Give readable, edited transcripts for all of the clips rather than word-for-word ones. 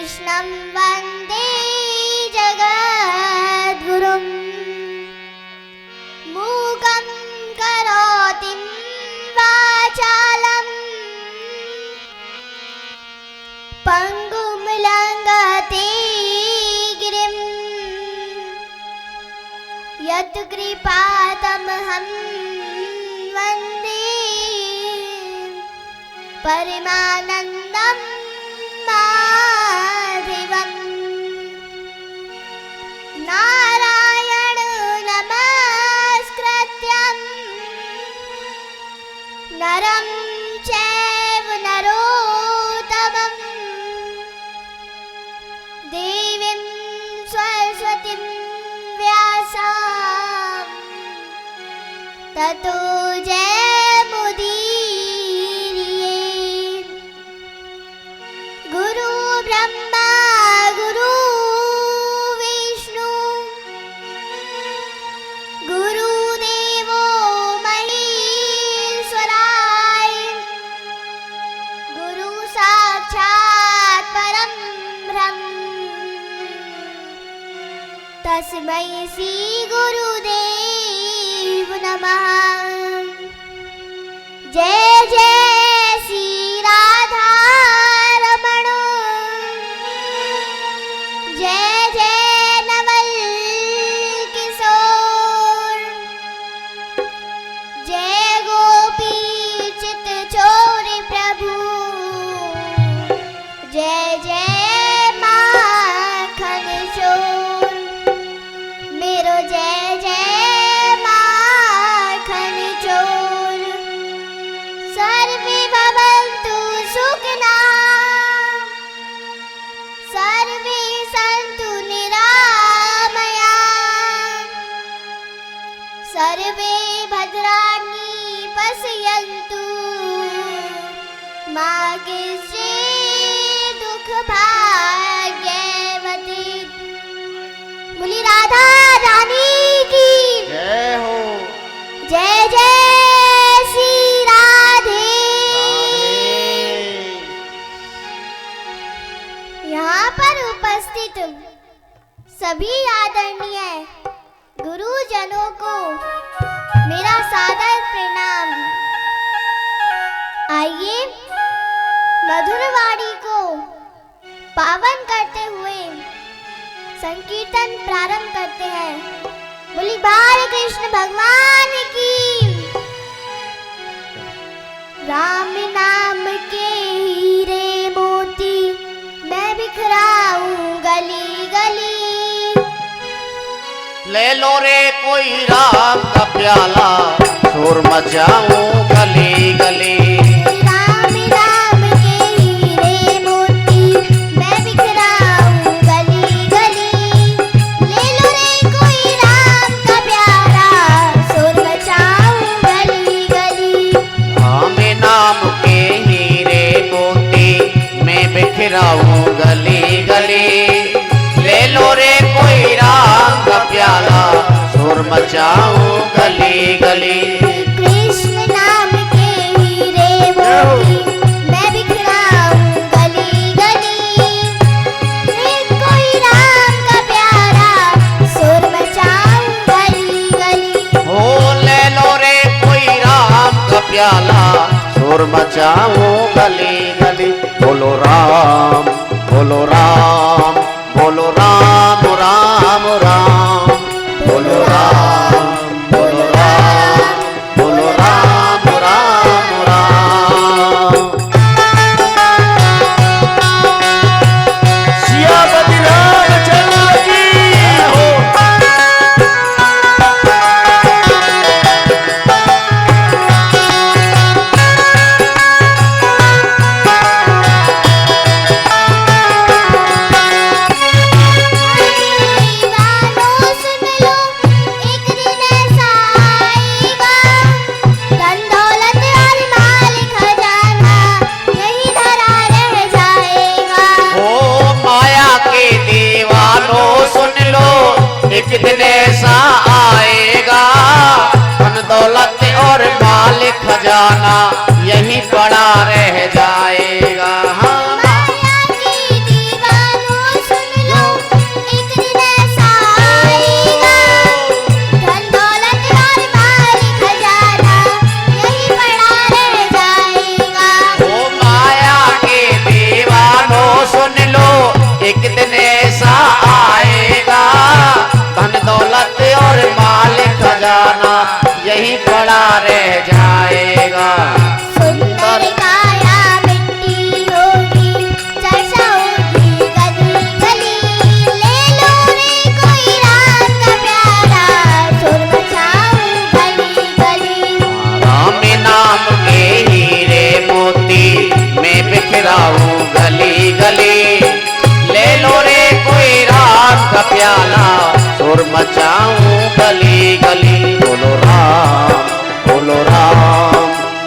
कृष्णं वन्दे जगद्गुरुं मूकं करोति वाचालं पङ्गुं लङ्घयते गिरिं यत्कृपातमहं वन्दे परमानन्दं माधवम्। नारायण नमस्कृत्यं नरं चैव नरोत्तमं देवीं सरस्वतीं व्यासं ततो जयमुदीरये। गुरु ब्रह्मा गुरु विष्णु गुरुदेवो महेश्वराय गुरु साक्षात् परं ब्रह्म तस्मै श्री गुरुदेव नमः। जय जय श्री राधा रमण, जय जय नवल किशोर, जय गोपी चित चोरी प्रभु, जय जय माखन चोर मेरो जय जय माखन चोर। सर्वे भवन्तु सुखिनः, सर्वे सन्तु निरामयाः, सर्वे भद्राणि पश्यन्तु मा कश्चित् दुःखभाग्यवती। बोली राधा रानी की जय हो। जय जय श्री राधे। यहाँ पर उपस्थित सभी आदरणीय गुरुजनों को मेरा सादर प्रणाम। आइए मधुर वाणी को पावन करते हुए संकीर्तन प्रारंभ करते हैं। बोली बाल कृष्ण भगवान की। राम नाम के हीरे मोती मैं बिखराऊं गली गली। ले लो रे कोई राम का प्याला, शोर मचाऊं गली गली। राम नाम के हीरे मोती मैं बिखराऊं गली गली। ले लो रे कोई राम का प्याला, शोर मचाऊं गली गली। राम नाम के हीरे मोती मैं बिखराऊं गली गली। ले लो रे कोई राम का प्याला, शोर मचाऊं गली गली। कृष्ण नाम के हीरे मोती मैं बिखराऊं गली गली। रे कोई राम का प्यारा, शोर मचाऊं गली गली। ओ ले लो रे कोई राम का प्याला, शोर मचाऊं गली गली। बोलो राम बोलो राम बोलो राम राम राम। बोलो राम बोलो राम बोलो राम राम राम। सियापति रामचंद्र की हो। एक दिन ऐसा आएगा, धन दौलत और माल खजाना यहीं पड़ा रह जाएगा। माया की दीवानों प्याला शोर मचाऊं गली गली। बोलो राम बोलो राम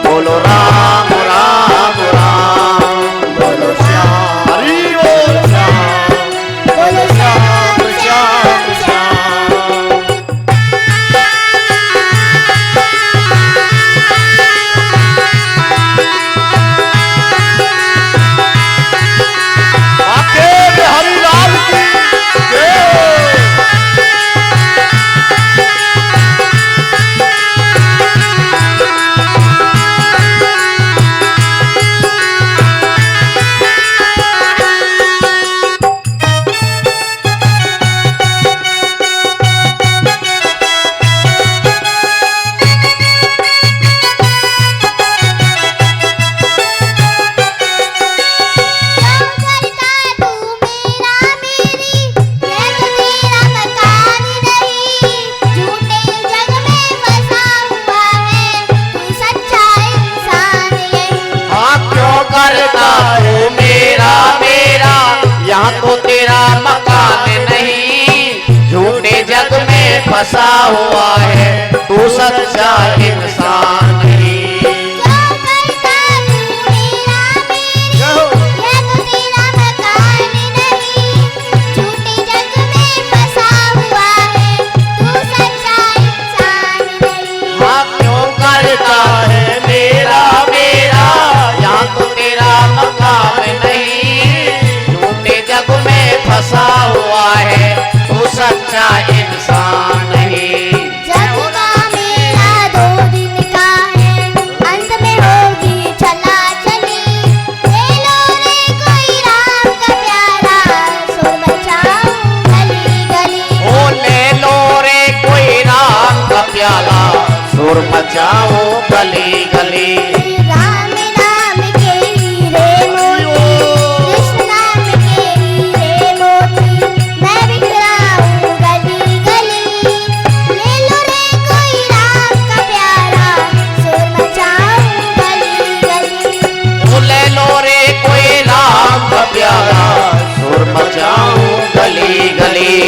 बोलो राम राम राम बोलो श्याम हरि बोल श्याम बोलो श्याम श्याम श्याम। आके हरि लाल की जय। यहाँ तो तेरा मकान नहीं, झूठे जग में फंसा हुआ है तू सच्चा इंसान नहीं। हाँ क्यों करता है मेरा मेरा, यहाँ तो तेरा मकान नहीं, झूठे जग में फंसा हुआ है तू सच्चा इंसान नहीं। जग का मेला 2 दिन का है, अंत में होगी चला चली। ले लो रे कोई राम का प्यारा, शोर मचाऊं गली गली। ओ ले लो रे कोई राम का प्याला, शोर मचाऊं गली गली। राम नाम के हीरे मोती, कृष्ण नाम के हीरे मोती, मैं बिखराऊं गली गली। ले लो रे कोई राम का प्यारा, शोर मचाऊं गली गली। ओ ले लो रे कोई राम का प्याला, शोर मचाऊं गली गली।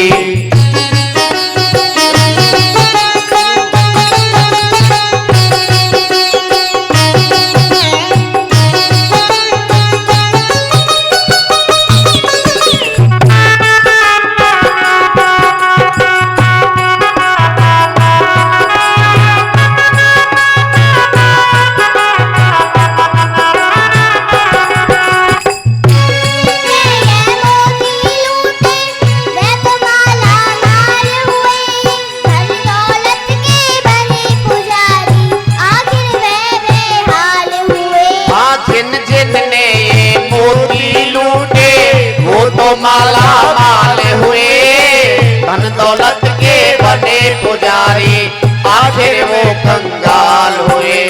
माला माल हुए, धन दौलत के बने पुजारी, आखिर वो कंगाल हुए।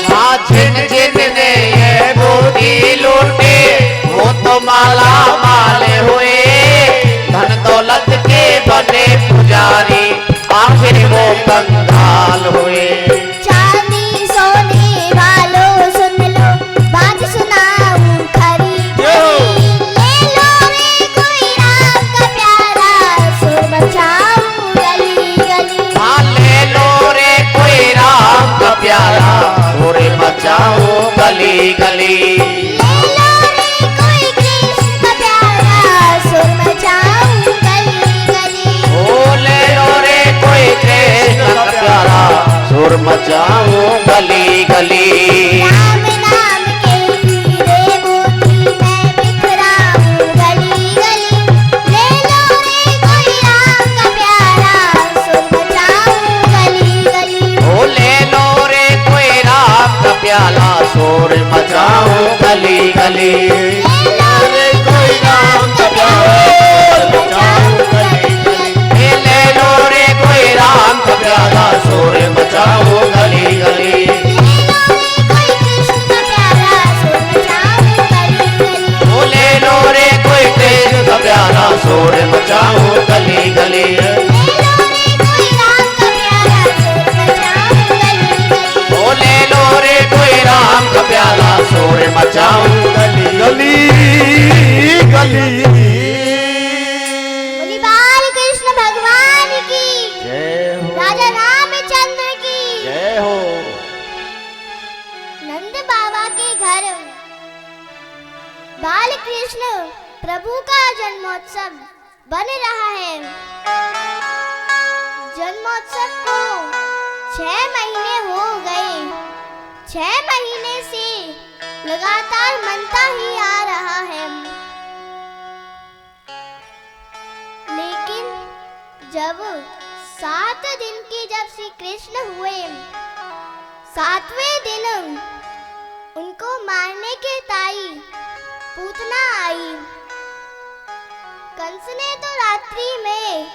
हाँ जिन जिन ने ये मोती लूटे वो तो माला माल हुए, धन दौलत के बने पुजारी, आखिर वो कंगाल हुए। चांदी सोने वालों सुन लो, बात सुनाऊं खरी खरी। ले लो रे कोई राम का प्यारा, शोर मचाऊं गली गली। हाँ ले लो रे कोई राम का प्यारा, शोर मचाऊं गली गली। ले लो रे कोई कृष्ण का प्यारा, शोर मचाऊं गली गली। ओ ले लो रे कोई कृष्ण का प्यारा, शोर मचाऊं गली गली। राम नाम के हीरे मोती, मैं बिखराऊं गली गली। ले लो रे कोई राम का प्यारा, शोर मचाऊं गली गली। ओ ले लो रे कोई राम का प्याला, शोर मचाऊं गली गली। ले लो रे कोई राम का प्यारा, शोर मचाऊं गली गली। ले लो रे कोई राम का प्याला, शोर मचाऊं गली गली। ले लो रे कोई कृष्ण का प्यारा, शोर मचाऊं गली गली। ओ ले लो रे कोई कृष्ण का प्याला, शोर मचाऊं गली गली। ले लो रे कोई राम का बाल कृष्ण प्रभु का जन्मोत्सव बन रहा है। जन्मोत्सव को 6 महीने हो गए। 6 महीने से लगातार मनता ही आ रहा है, लेकिन जब 7 दिन के जब श्री कृष्ण हुए, 7वें दिन उनको मारने के ताई पूतना आई। कंस ने तो रात्रि में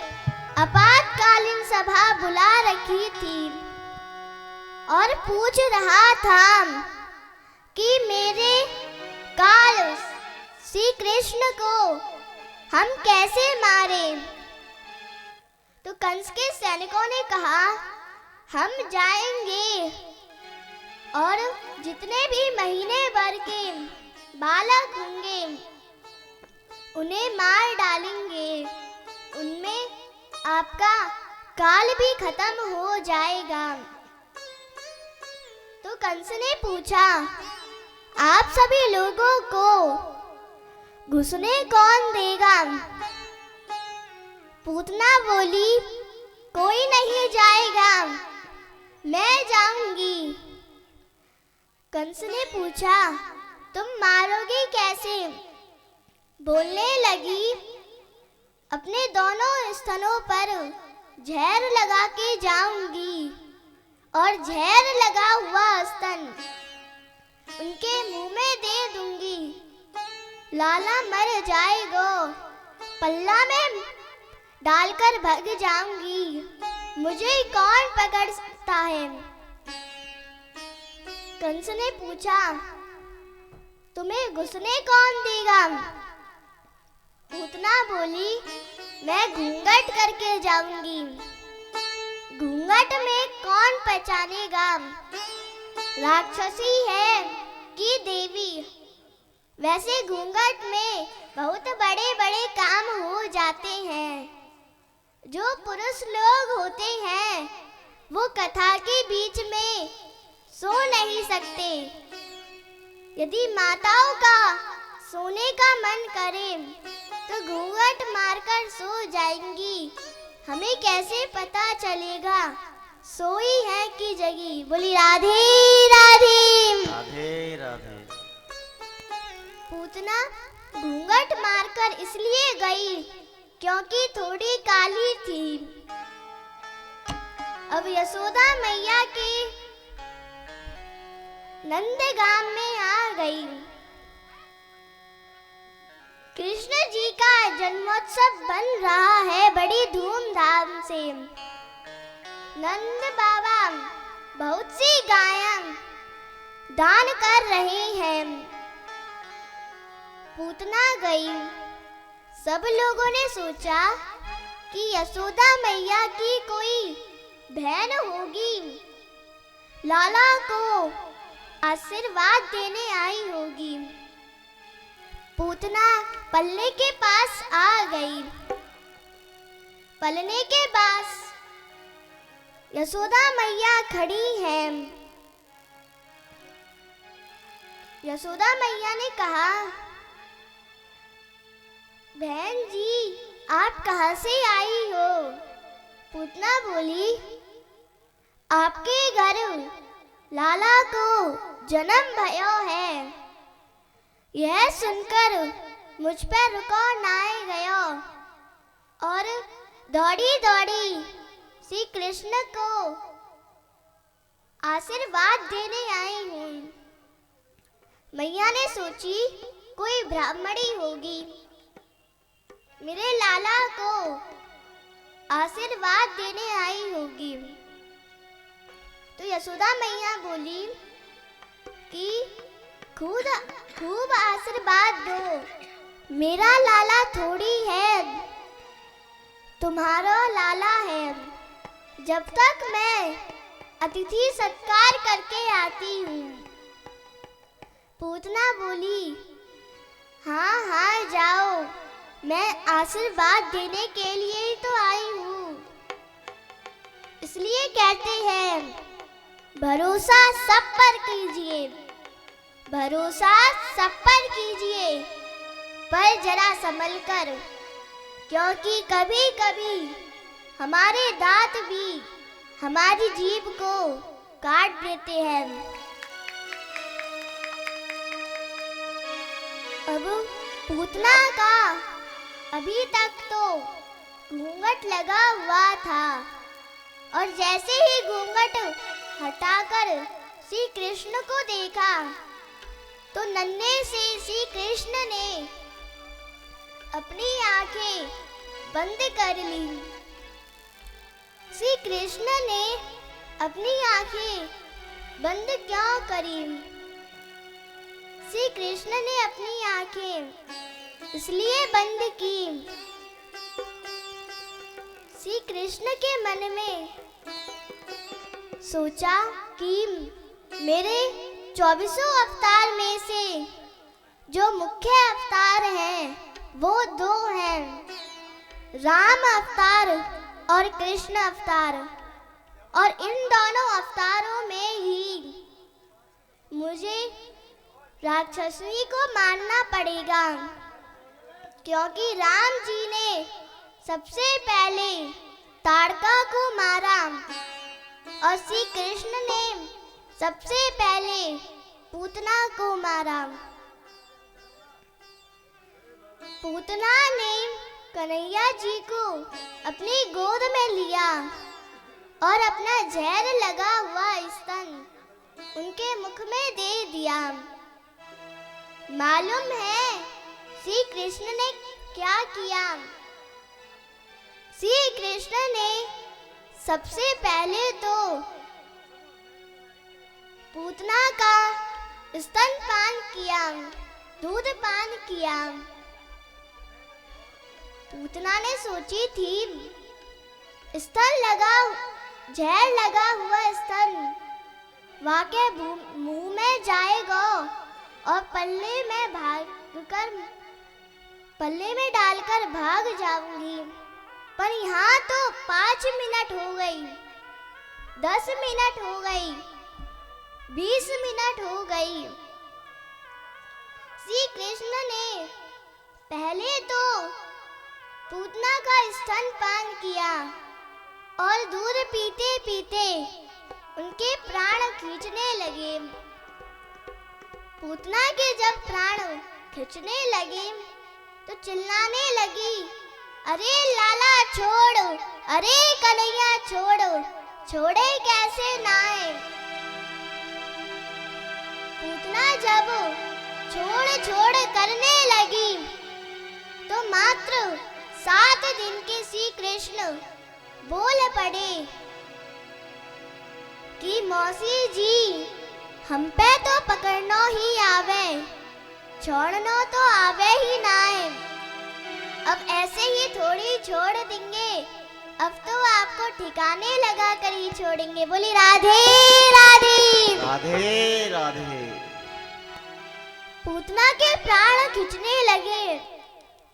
आपातकालीन सभा बुला रखी थी और पूछ रहा था कि मेरे काल श्री कृष्ण को हम कैसे मारे। तो कंस के सैनिकों ने कहा, हम जाएंगे और जितने भी महीने भर के बालक होंगे उन्हें मार डालेंगे, उनमें आपका काल भी खत्म हो जाएगा। तो कंस ने पूछा, आप सभी लोगों को घुसने कौन देगा? पूतना बोली, कोई नहीं जाएगा, मैं जाऊंगी। कंस ने पूछा, तुम मारोगे कैसे? बोलने लगी, अपने दोनों स्तनों पर जहर लगा के जाऊंगी और जहर लगा हुआ स्तन उनके मुंह में दे दूंगी। लाला मर जाएगा, पल्ला में डालकर भाग जाऊंगी, मुझे कौन पकड़ सकता है? कंस ने पूछा, तुम्हें घुसने कौन देगा? पूतना बोली, मैं घूंघट करके जाऊंगी, घूंघट में कौन पहचानेगा राक्षसी है कि देवी? वैसे घूंघट में बहुत बड़े बड़े काम हो जाते हैं। जो पुरुष लोग होते हैं वो कथा के बीच में सो नहीं सकते। यदि माताओं का सोने का मन करे तो घूंघट मारकर सो जाएंगी, हमें कैसे पता चलेगा सोई है कि जगी? बोली राधे राधे। राधे राधे। पूतना घूंघट मारकर इसलिए गई क्योंकि थोड़ी काली थी। अब यशोदा मैया के नंदगाम में आ गई। कृष्ण जी का जन्मोत्सव बन रहा है बड़ी धूमधाम से। नंद बाबा बहुत सी गायें दान कर रहे हैं। पूतना गई। सब लोगों ने सोचा कि यशोदा मैया की कोई बहन होगी, लाला को आशीर्वाद देने आई होगी। पूतना पल्ले के पास आ गई। पलने के पास यशोदा मैया खड़ी हैं। यशोदा मैया ने कहा, बहन जी आप कहाँ से आई हो? पूतना बोली, आपके घर लाला को जन्म भयो है, यह सुनकर मुझ पर रुको नाए गयो और दौड़ी दौड़ी श्री कृष्ण को आशीर्वाद देने आई हूँ। मैया ने सोची कोई ब्राह्मणी होगी, मेरे लाला को आशीर्वाद देने आई होगी। तो यशोदा मैया बोली कि खूब आशीर्वाद दो, मेरा लाला थोड़ी है, तुम्हारा लाला है। जब तक मैं अतिथि सत्कार करके आती हूँ। पूतना बोली, हाँ हाँ जाओ, मैं आशीर्वाद देने के लिए ही तो आई हूँ। इसलिए कहते हैं भरोसा सब पर कीजिए, भरोसा सब पर कीजिए, पर जरा संभल कर, क्योंकि कभी कभी हमारे दांत भी हमारी जीभ को काट देते हैं। अब पूतना का अभी तक तो घूंघट लगा हुआ था, और जैसे ही घूंघट हटाकर श्री कृष्ण को देखा तो नन्हे से श्री कृष्ण ने अपनी आंखें बंद कर ली। श्री कृष्ण ने अपनी आंखें बंद क्यों करी? श्री कृष्ण ने अपनी आंखें इसलिए बंद की, श्री कृष्ण के मन में सोचा कि मेरे 24 अवतार में से जो मुख्य अवतार हैं वो दो हैं, राम अवतार और कृष्ण अवतार, और इन दोनों अवतारों में ही मुझे राक्षसी को मारना पड़ेगा, क्योंकि राम जी ने सबसे पहले ताड़का को मारा और श्री कृष्ण ने सबसे पहले पूतना को मारा। पूतना ने कन्हैया जी को अपनी गोद में लिया और अपना जहर लगा हुआ स्तन उनके मुख में दे दिया। मालूम है श्री कृष्ण ने क्या किया? श्री कृष्ण ने सबसे पहले तो पूतना का स्तनपान किया, दूध पान किया। पूतना ने सोची थी जहर लगा हुआ स्तन वाके मुंह में जाएगा और पल्ले में डालकर भाग जाऊंगी, पर यहाँ तो 5 मिनट हो गई, 10 मिनट हो गई, 20 मिनट हो गई। श्री कृष्ण ने पहले तो पूतना का स्तनपान किया और दूध पीते पीते उनके प्राण खींचने लगे। पूतना के जब प्राण खींचने लगे तो चिल्लाने लगी, अरे लाला छोड़, अरे कन्हैया छोड़, छोड़े कैसे नाए। पूतना जब छोड़ छोड़ करने लगी तो मात्र 7 दिन के श्री कृष्ण बोल पड़े कि मौसी जी हम पे तो पकड़ना ही आवे, छोड़ना तो आवे ही ना है। अब ऐसे ही थोड़ी छोड़ देंगे, अब तो आपको ठिकाने लगा कर ही छोड़ेंगे। बोली राधे राधे राधे राधे। पूतना के प्राण खींचने लगे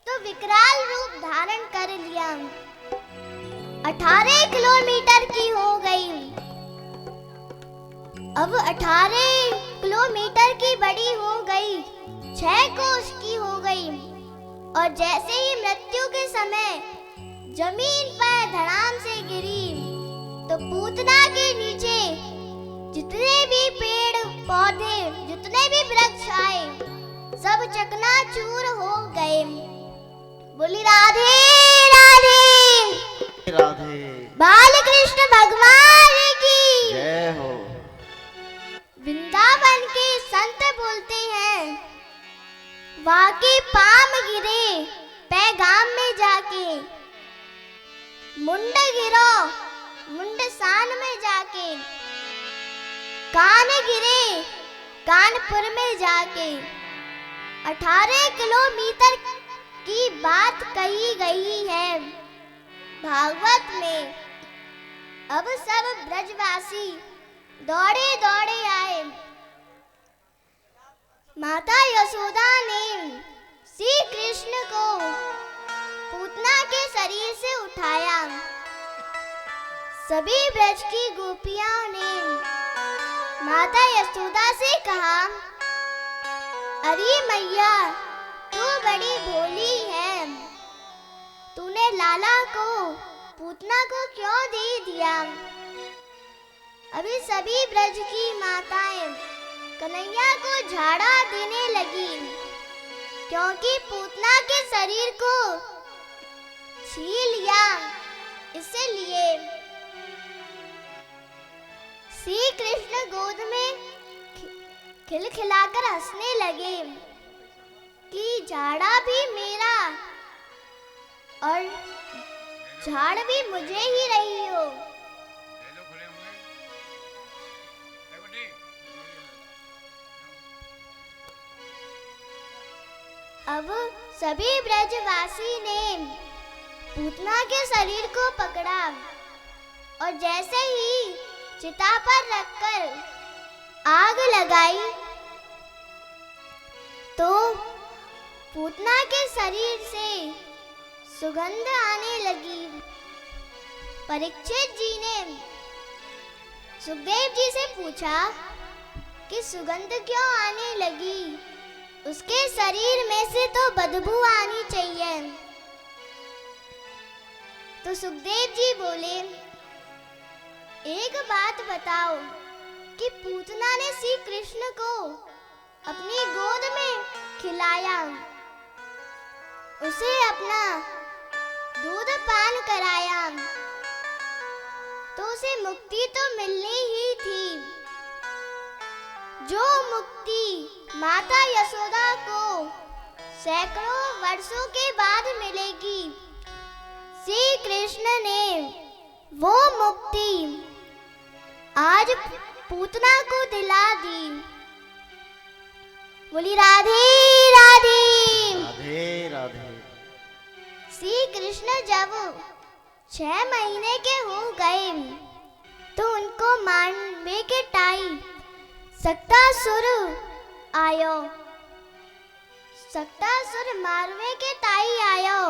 तो विकराल रूप धारण कर लिया। 18 किलोमीटर की हो गई। अब 18 किलोमीटर की बड़ी हो गई, 6 कोस की हो गई, और जैसे ही मृत्यु के समय जमीन पर धड़ाम से गिरी तो पूतना के नीचे जितने भी पेड़ पौधे, जितने भी वृक्ष आए, सब चकनाचूर हो गए। बोली राधे राधे राधे। बाल कृष्ण भगवान की जय हो। वृंदावन के संत बोलते हैं, वाके पाम गिरे पैगाम में जाके, मुंड गिरो मुंड सान में जाके, कान गिरे कानपुर में जाके। 18 किलोमीटर की बात कही गई है भागवत में। अब सब ब्रजवासी दौड़े दौड़े आए। माता यशोदा ने श्री कृष्ण को पूतना के शरीर से उठाया। सभी ब्रज की गोपियां ने माता यशोदा से कहा, अरे मैया तू बड़ी भोली है, तूने लाला को पूतना को क्यों दे दिया? अभी सभी ब्रज की माताएं कन्हैया को झाड़ा देने लगी, क्योंकि पूतना के शरीर को छीन लिया। इसलिए श्री कृष्ण गोद में खिलखिलाकर हंसने लगे कि झाड़ा भी मेरा और झाड़ भी मुझे ही रही हो। अब सभी ब्रजवासी ने पूतना के शरीर को पकड़ा और जैसे ही चिता पर रखकर आग लगाई तो पूतना के शरीर से सुगंध आने लगी। परीक्षित जी ने सुखदेव जी से पूछा कि सुगंध क्यों आने लगी? उसके शरीर में से तो बदबू आनी चाहिए। तो सुखदेव जी बोले, एक बात बताओ कि पूतना ने श्री कृष्ण को अपनी गोद में खिलाया, उसे अपना दूध पान कराया, तो उसे मुक्ति तो मिलनी ही थी। जो मुक्ति माता यशोदा को सैकड़ों वर्षों के बाद मिलेगी, श्री कृष्ण ने वो मुक्ति आज पूतना को दिला दी। बोली राधे राधे। राधे राधे। श्री कृष्ण जब 6 महीने के हो गए तो उनको मारने के टाइम सक्तासुर आयो। सक्तासुर मारने के ताई आयो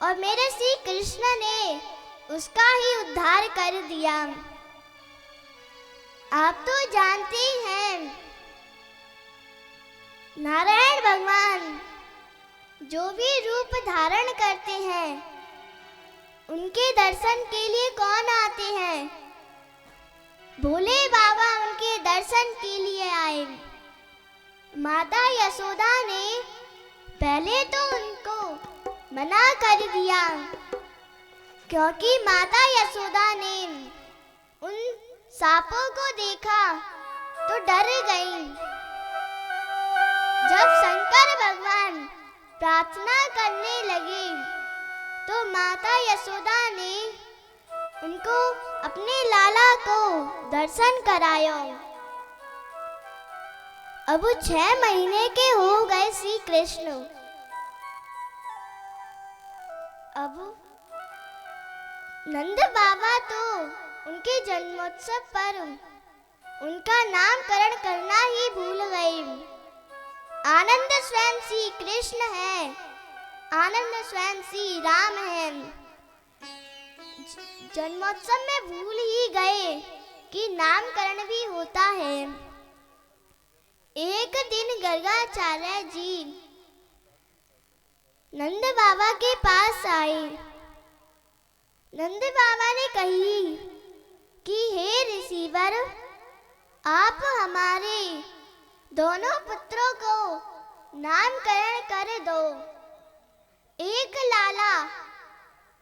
और मेरे श्री कृष्ण ने उसका ही उद्धार कर दिया। आप तो जानते ही हैं, नारायण भगवान जो भी रूप धारण करते हैं उनके दर्शन के लिए कौन आते हैं? भोले बाबा उनके दर्शन के लिए आए। माता यशोदा ने पहले तो उनको मना कर दिया, क्योंकि माता यशोदा ने उन सांपों को देखा तो डर गई। जब शंकर भगवान प्रार्थना करने लगे तो माता यशोदा ने उनको अपने लाला को दर्शन करायो। अब 6 महीने के हो गए श्री कृष्ण। अब नंद बाबा तो उनके जन्मोत्सव पर उनका नामकरण करना ही भूल गए। आनंद स्वयं श्री कृष्ण है, आनंद स्वयं श्री राम है। जन्मोत्सव में भूल ही गए कि नामकरण भी होता है। एक दिन गर्गाचार्य जी नंद बाबा के पास आए। नंद बाबा ने कही कि हे ऋषिवर, आप हमारे दोनों पुत्रों को नामकरण कर दो। एक लाला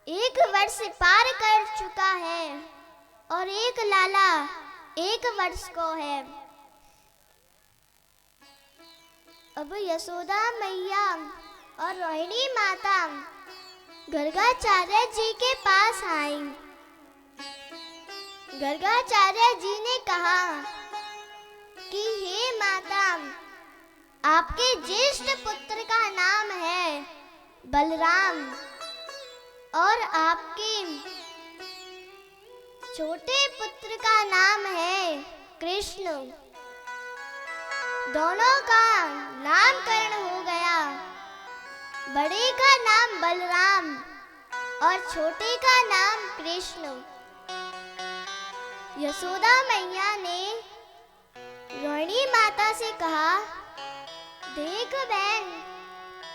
1 वर्ष पार कर चुका है और एक लाला 1 वर्ष को है। अब यशोदा मैया और रोहिणी माता गर्गाचार्य जी के पास आई। गर्गाचार्य जी ने कहा कि हे माता, आपके ज्येष्ठ पुत्र का नाम है बलराम और आपके छोटे पुत्र का नाम है कृष्ण। दोनों का नामकरण हो गया। बड़े का नाम बलराम और छोटे का नाम कृष्ण। यशोदा मैया ने रोहिणी माता से कहा, देख बहन,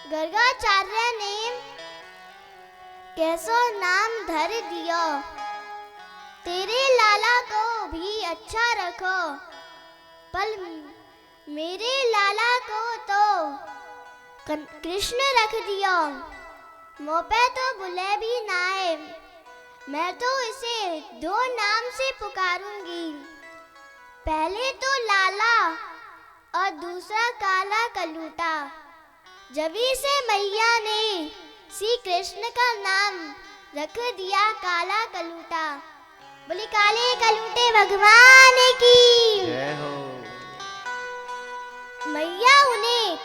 गर्गाचार्य ने कैसो नाम धर दियो, तेरे लाला को भी अच्छा रखो, पर मेरे लाला को तो कृष्ण रख दियो। मुँह पे तो बुले भी ना है, मैं तो इसे दो नाम से पुकारूंगी, पहले तो लाला और दूसरा काला कलूटा। जभी से मैया ने श्री कृष्ण का नाम रख दिया काला कलूटा। बोली काले कलूटे भगवान की जय हो। मैया उन्हें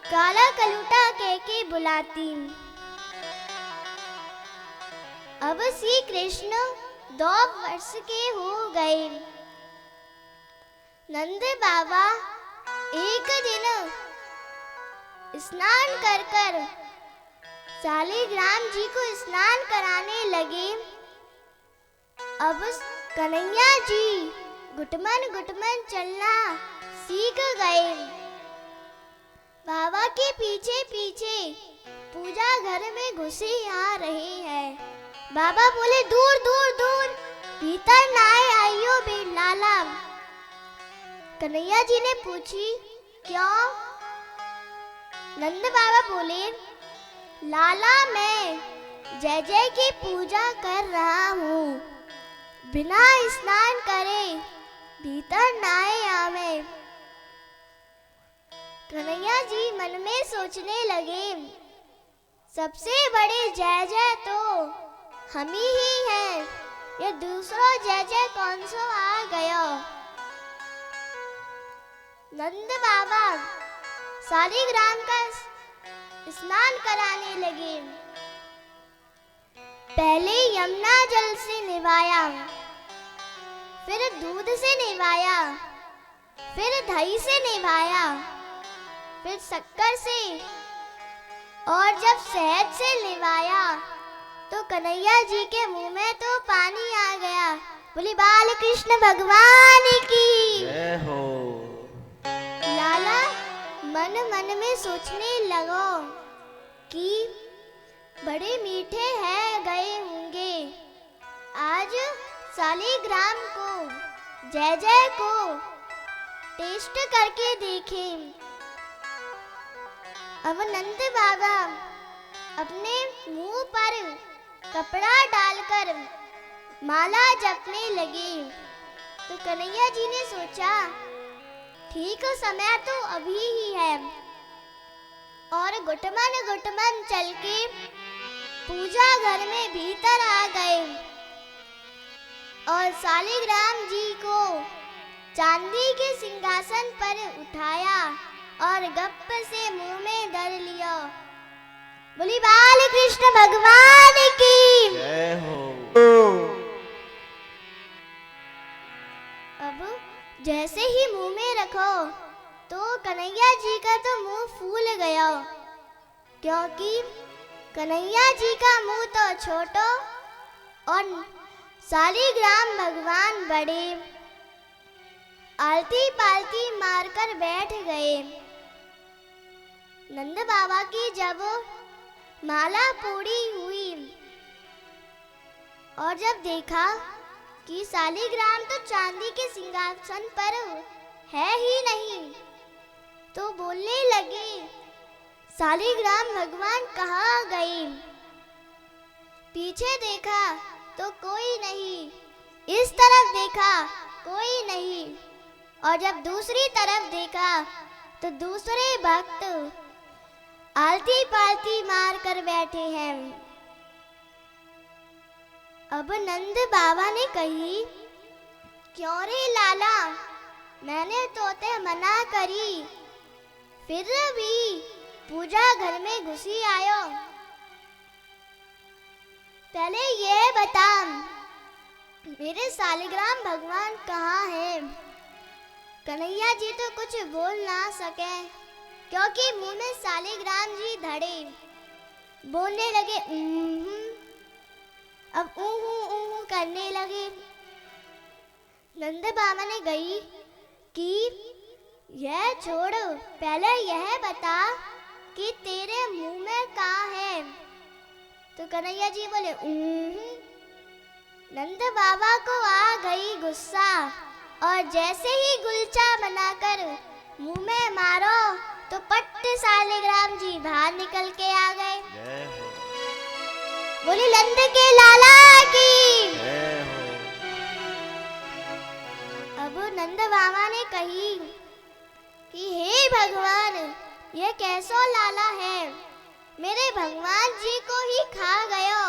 काला कलूटा कह के बुलाती। अब श्री कृष्ण 2 वर्ष के हो गए। नंद बाबा एक दिन स्नान कर कर शालिग्राम जी को स्नान कराने लगे। अब कन्हैया जी घुटमन घुटमन चलना सीख गए। बाबा के पीछे पीछे पूजा घर में घुसे आ रहे हैं। बाबा बोले दूर दूर दूर, भीतर ना आइयो बे लाला। कन्हैया जी ने पूछी क्यों? नंद बाबा बोले लाला मैं जय जय की पूजा कर रहा हूँ, बिना स्नान करे भीतर ना आवे। कन्हैया जी मन में सोचने लगे सबसे बड़े जय जय तो हम ही हैं, ये दूसरा जय जय कौन सो आ गया। नंद बाबा शालिग्राम का स्नान कराने लगे। पहले यमुना जल से निवाया, फिर दूध से निवाया, फिर दही से निवाया, फिर शक्कर से, और जब शहद से निवाया तो कन्हैया जी के मुंह में तो पानी आ गया। बोली बाल कृष्ण भगवान की जय हो। लाला मन मन में सोचने लगो कि बड़े मीठे हैं गए होंगे, आज शालिग्राम को जय जय को टेस्ट करके देखें। अब नंद बाबा अपने मुंह पर कपड़ा डालकर माला जपने लगे। तो कन्हैया जी ने सोचा ठीक समय तो अभी ही है, और घुटमन घुटमन चल के पूजा घर में भीतर आ गए और शालिग्राम जी को चांदी के सिंहासन पर उठाया और गप से मुंह में धर लिया। बोली बाल कृष्ण भगवान की जय हो। अब जैसे ही मुंह में रखो तो कन्हैया जी का तो मुंह फूल गया, क्योंकि कन्हैया जी का मुंह तो छोटो और शालिग्राम भगवान बड़े। आलती पालती मारकर बैठ गए। नंद बाबा की जब माला पूरी हुई और जब देखा कि शालिग्राम तो चांदी के सिंहासन पर है ही नहीं, तो बोलने लगे शालिग्राम भगवान कहाँ गए? पीछे देखा तो कोई नहीं, इस तरफ देखा कोई नहीं, और जब दूसरी तरफ देखा तो दूसरे भक्त आलती पालती मार कर बैठे हैं। अब नंद बाबा ने कही क्यों रे लाला, मैंने तोते मना करी, फिर भी पूजा घर में घुसी आयो। पहले ये बता मेरे शालिग्राम भगवान कहाँ है? कन्हैया जी तो कुछ बोल ना सके, क्योंकि मुंह में शालिग्राम जी धड़े। बोलने लगे अब ऊहू करने लगे। नंद बाबा ने गई कि यह छोड़, पहले यह बता कि तेरे मुंह में का है? तो कन्हैया जी बोले नंद बाबा को आ गई गुस्सा और जैसे ही गुलचा बनाकर मुंह में मारो तो पट्ट सालिग्राम जी बाहर निकल के आ गए। जय हो, बोली नंद के लाला की। जय हो। अब नंद बाबा ने कही कि हे भगवान, ये कैसो लाला है, मेरे भगवान जी को ही खा गयो,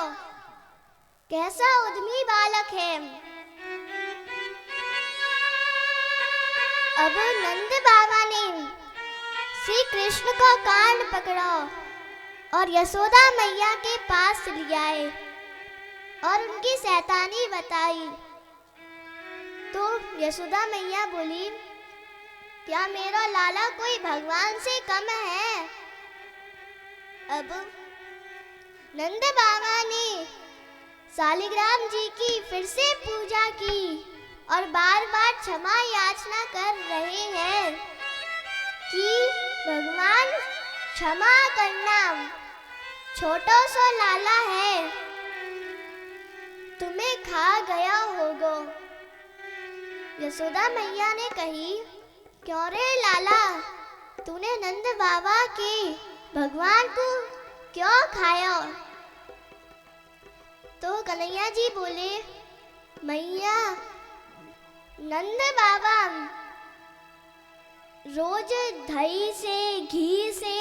कैसा उद्यमी बालक है। अब नंद बाबा ने श्री कृष्ण को कान पकड़ा और यशोदा मैया के पास ले आए और उनकी शैतानी बताई। तो यशोदा मैया बोली, क्या मेरा लाला कोई भगवान से कम है? अब नंद बाबा ने सालिग्राम जी की फिर से पूजा की और बार बार क्षमा याचना कर रहे हैं कि भगवान क्षमा करना, छोटो सो लाला है, तुम्हें खा गया होगा। यशोदा मैया ने कही, क्यों रे लाला, तूने नंद बाबा के भगवान को क्यों खाया? तो कन्हैया जी बोले, मैया, नंद बाबा रोज दही से, घी से,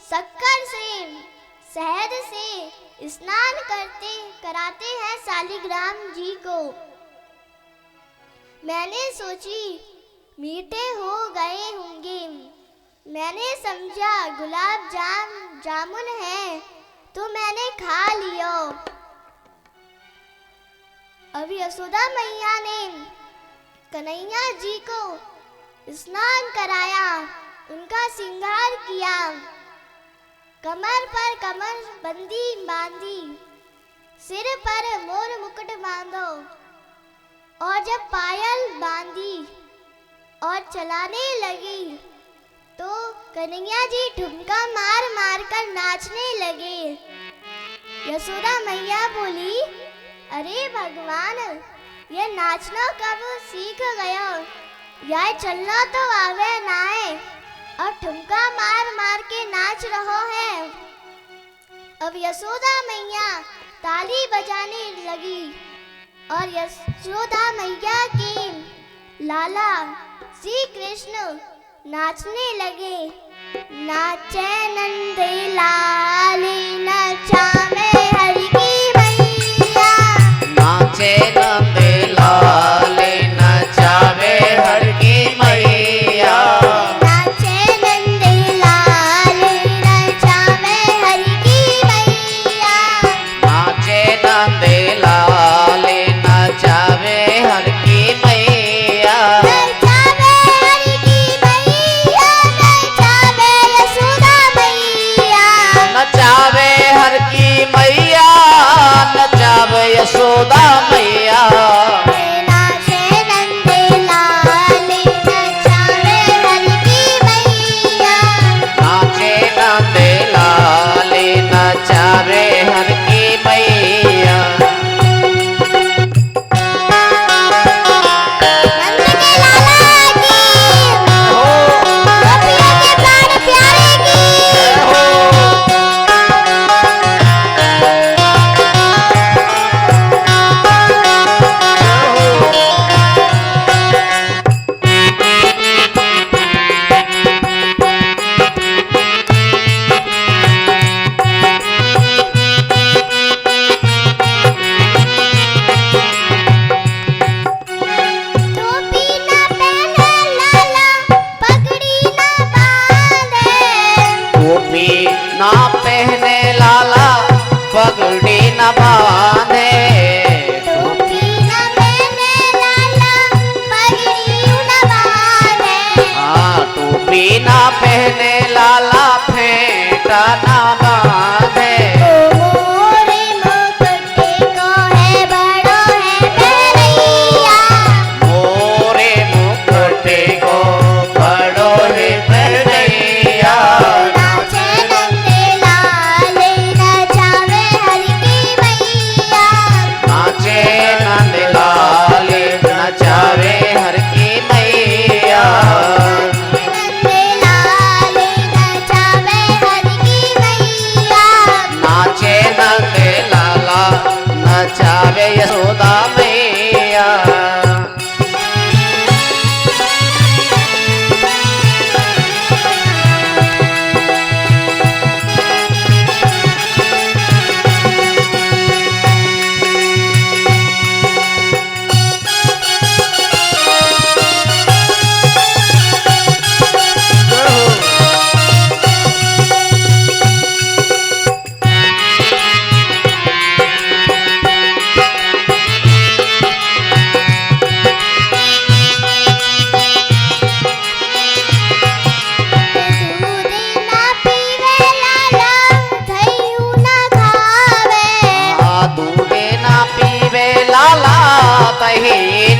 शक्कर से, शहद से स्नान कराते हैं सालिग्राम जी को। मैंने सोची मीठे हो गए होंगे, मैंने समझा गुलाब जामुन है तो मैंने खा लिया। अब यशोदा मैया ने कन्हैया जी को स्नान कराया, उनका श्रृंगार किया, कमर पर कमर बंदी बांधी, सिर पर मोर मुकुट बांधो और जब पायल बांधी और चलाने लगी तो कन्हैया जी ठुमका मार मार कर नाचने लगे। यशोदा मैया बोली, अरे भगवान, ये नाचना कब सीख गया? यह चलना तो आवे ना है और ठुमका मार मार के नाच रहो है। अब यशोदा मैया ताली बजाने लगी और यशोदा मैया के लाला श्री कृष्ण नाचने लगे। नाचे नंद लाले नचावे हरि की मैया, नाचे नंद लाले नचावे हर की मैया, नाचे नंद लाले नचावे हरि की मैया, नाचे नंद लाले नचावे हर की मैया, नचावे हरि की मैया, नचावे यशोदा मैया, नचावे हर की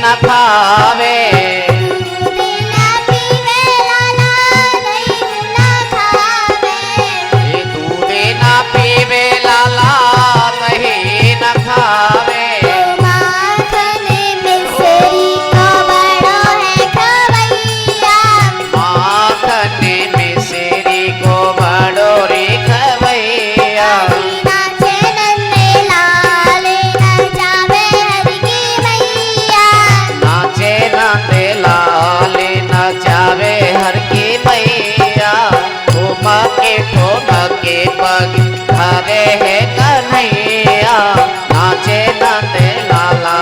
न खावे दूध ना पीवे लाला दही ना खावे ये दूध न पीवे लाला दही न खावे माखन मिश्री को बड़ो है खवैया माखन मिश्री को बड़ो रे खवैया नाचे नंदे लाल नचावे हर की मैया नाचे नंदे लाल नचावे हर की मैया ठुमके पग धरे है कन्हैया नाचे नंदे लाला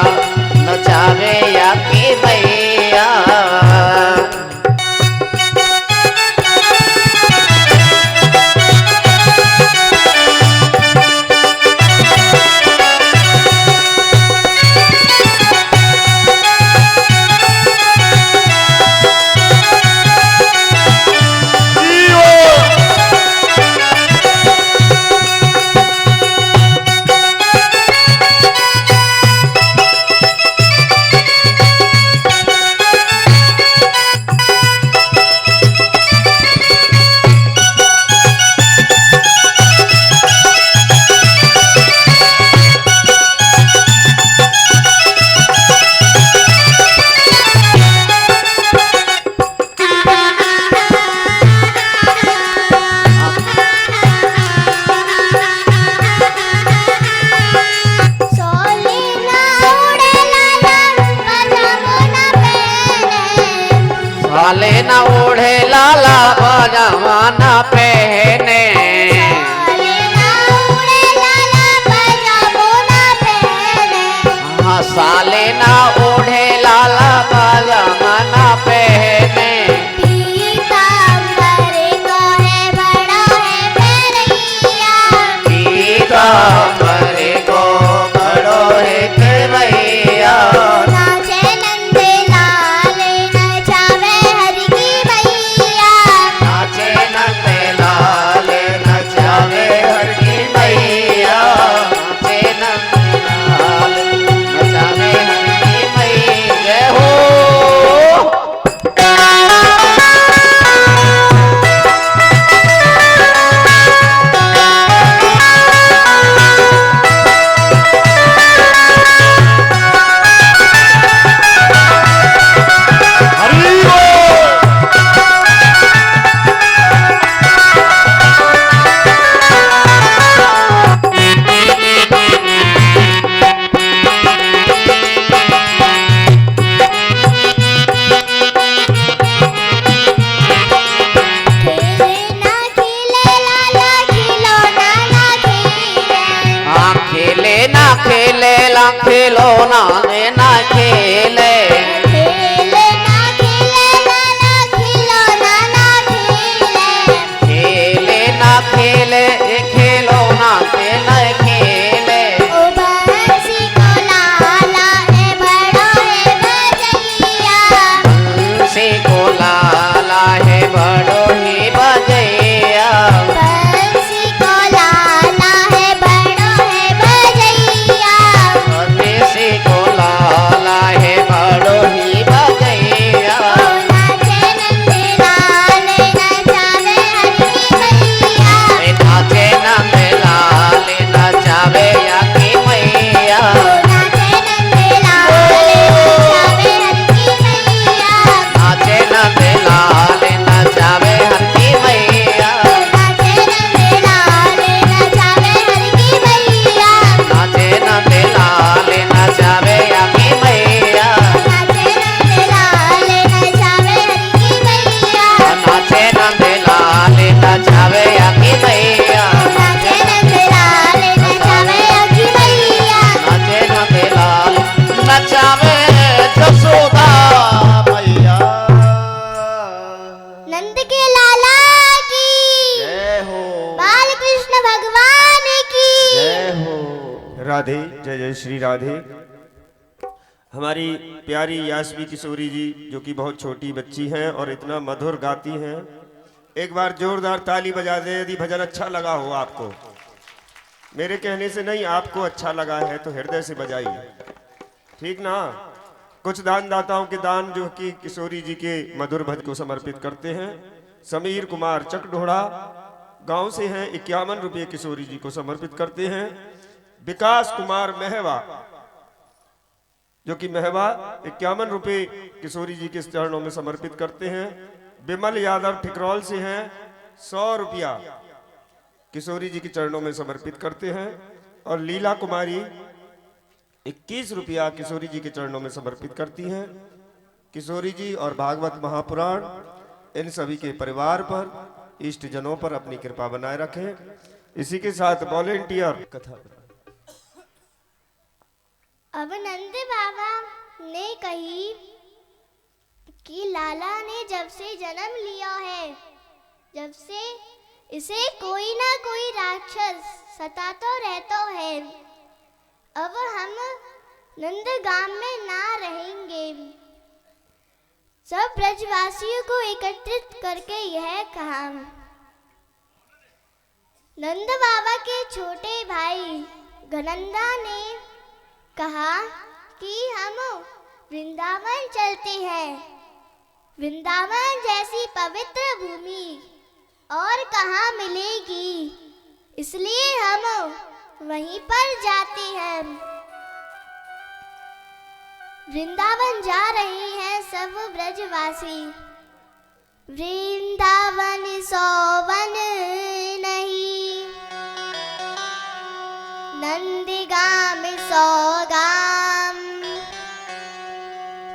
नचावे या की मैया सोली ना उड़े लाला पजामो ना पहने साले न ओढ़े लाला पजामा न पहने सोली ना उड़े लाला पजामो ना पहने हाँ साले न ओढ़े लाला पजामा न पहने पीताम्बर को है बड़ा है भैरैया पीताम्बर को बड़ो है केवैया नाचे नंदे लाल नचावे हर की मैया नाचे नंदे लाल नचावे हर की मैया नाचे नंदे लाल नचावे हर की मैया जय हो हरि बोल खेले ना खेले लाला खिलौना ना खेले हाँ खेले ना खेले ला खेलो ना ना खेले खेले ना खेले लाला खिलौना ना खेले खेले ना खेले खेलो ना ना खेले ओ बंसी को लाला है बड़ा है बजैया बंसी को लाला है बड़ो ही बजैया बंसी को लाला है बड़ा है बजैया बंसी को लाला है बड़ो ही बजैया ओ नाचे नंदे लाल नचावे हर की मैया नाचे नंद लाल नचावे या की मैया ओ नाचे नंदे लाल नचावे हर की मैया नाचे नंद लाल नचावे हर की मैया नाचे नंदे लाल नचावे हर की मैया नाचे नंद लाल नचावे या की मैया नाचे नंदे लाल नचावे हर की मैया नाचे नंद लाल नचावे या की मैया नाचे नंदे लाल नचावे हर की मैया नाचे नंद लाल नचावे जसोदा मैया नंद के लाला की जय हो बाल कृष्ण भगवान की जय हो राधे जय जय श्री राधे। हमारी प्यारी यास्मी किशोरी जी जो कि बहुत छोटी बच्ची हैं और इतना मधुर गाती हैं, एक बार जोरदार ताली बजा दें यदि भजन अच्छा लगा हो आपको। मेरे कहने से नहीं, आपको अच्छा लगा है तो हृदय से बजाइए, ठीक ना। कुछ दानदाताओं के दान जो कि किशोरी जी के मधुर भजन को समर्पित करते हैं। समीर कुमार चकढोड़ा गांव से हैं, 51 रुपये किशोरी जी को समर्पित करते हैं। विकास कुमार महवा जो कि महवा 51 रुपये किशोरी जी के चरणों में समर्पित करते हैं। विमल यादव ठिकरौल से हैं, 100 रुपया किशोरी जी के चरणों में समर्पित करते हैं। और लीला कुमारी 21 रुपया किशोरी जी के चरणों में समर्पित करती हैं। किशोरी जी और भागवत महापुराण इन सभी के परिवार पर, इष्ट जनों पर अपनी कृपा बनाए रखें। इसी के साथ वॉलेंटियर कथा। अब नंद बाबा ने कही कि लाला ने जब से जन्म लिया है, जब से इसे कोई ना कोई राक्षस सताता रहता है। अब हम नंदगाम में ना रहेंगे। सब ब्रजवासियों को एकत्रित करके यह कहा। नंद बाबा के छोटे भाई गनंदा ने कहा कि हम वृंदावन चलते हैं। वृंदावन जैसी पवित्र भूमि और कहाँ मिलेगी, इसलिए हम वहीं पर जाते हैं। वृंदावन जा रहे हैं सब ब्रजवासी। वृंदावन सौवन नहीं, नंदगाम सौगाम।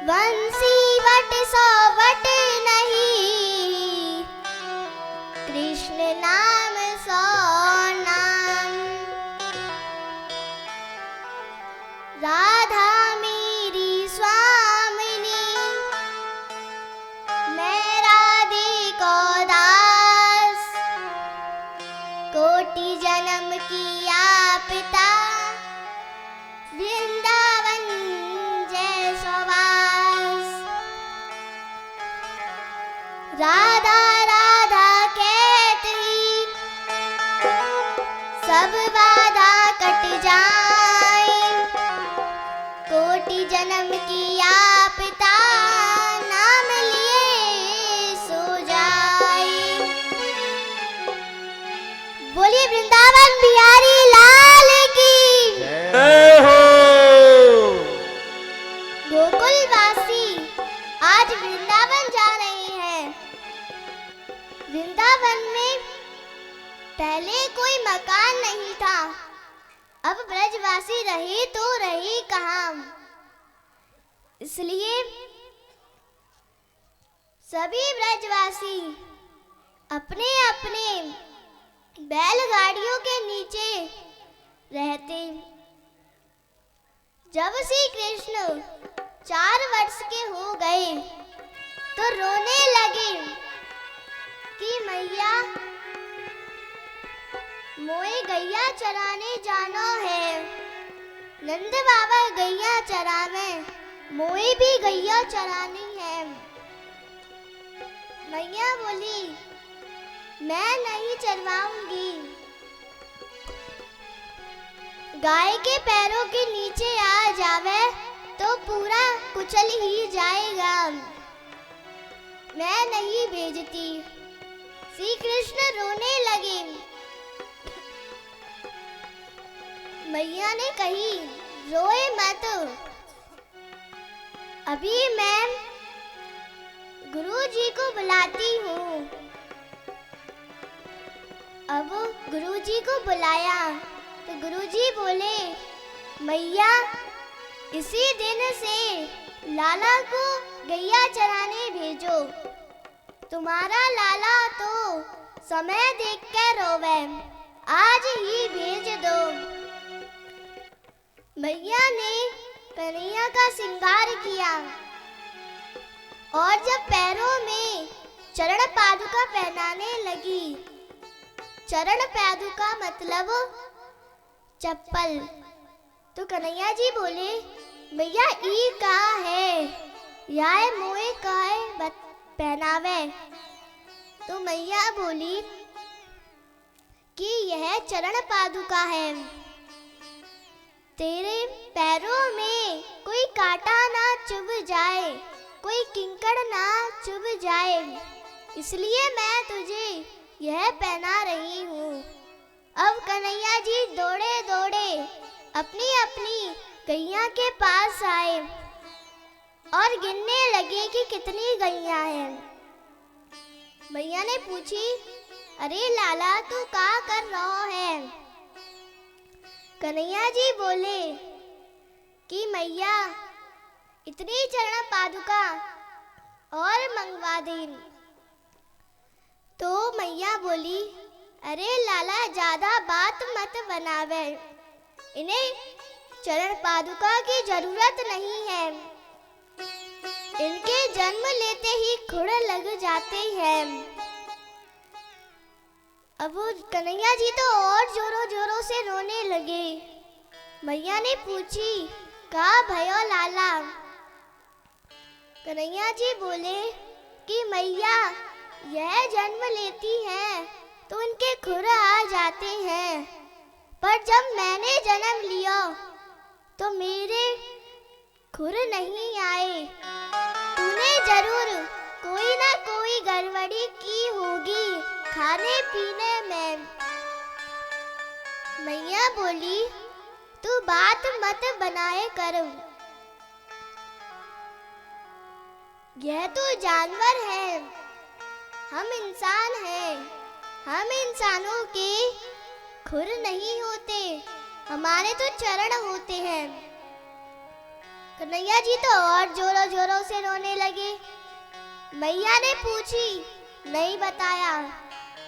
वंशीवट सौवट नहीं, कृष्ण नाम सौ नाम। राधा मेरी स्वामिनी, मैं राधे को दास। कोटि जन्म किया पिता, वृंदावन जय सवास। राधा राधा कहती सब बाधा कट जाए। कोटि जन्म किया पिता, नाम लिए सो जाए। बोलिए वृंदावन बिहारी लाल की जय हो। गोकुलवासी आज वृंदावन जा रहे हैं। वृंदावन में पहले कोई मकान नहीं था। अब ब्रजवासी रहे तो रहे कहाँ। इसलिए सभी ब्रजवासी अपने अपने बैलगाड़ियों के नीचे रहते। जब श्री कृष्ण 4 वर्ष के हो गए तो रोने लगे कि मैया मोए गैया चराने जाना है। नंद बाबा गैया चरावे, मोए भी गैया चरानी है। मैया बोली मैं नहीं चरवाऊंगी। गाय के पैरों के नीचे आ जावे तो पूरा कुचल ही जाएगा। मैं नहीं भेजती। श्री कृष्ण रोने लगे। मैया ने कही रोए मत, अभी मैं गुरु जी को बुलाती हूँ। अब गुरु जी को बुलाया तो गुरु जी बोले मैया इसी दिन से लाला को गैया चराने भेजो। तुम्हारा लाला तो समय देख कर रोवे, आज ही भेज दो। मैया ने कन्हैया का श्रृंगार किया और जब पैरों में चरण पादुका पहनाने लगी। चरण पादुका मतलब चप्पल। तो कन्हैया जी बोले भैया ई का है, याय मोए का है पहनावे। तो मैया बोली कि यह चरण पादुका है। तेरे पैरों में कोई कांटा ना चुभ जाए, कोई किंकड़ ना चुभ जाए, इसलिए मैं तुझे यह पहना रही हूँ। अब कन्हैया जी दौड़े दौड़े अपनी अपनी गैया के पास आए और गिनने लगे कि कितनी गैया हैं। भैया ने पूछी, अरे लाला तू क्या कर रहा है? कन्हैया जी बोले कि मैया इतनी चरण पादुका और मंगवा दे। तो मैया बोली, अरे लाला ज्यादा बात मत बनावे, इन्हें चरण पादुका की जरूरत नहीं है, इनके जन्म लेते ही खुर लग जाते हैं। अब कन्हैया जी तो और जोरों जोरों से रोने लगे। मैया ने पूछी, का भयो लाला? कन्हैया जी बोले कि मैया यह जन्म लेती हैं तो उनके खुर आ जाते हैं, पर जब मैंने जन्म लिया तो मेरे खुर नहीं आए। तूने जरूर कोई ना कोई गड़बड़ी की होगी खाने पीने में। मैया बोली, तू बात मत बनाए कर, यह तो जानवर है, हम इंसान हैं, हम इंसानों के खुर नहीं होते, हमारे तो चरण होते हैं। कन्हैया जी तो और जोरों जोरों से रोने लगे। मैया ने पूछी, नहीं बताया।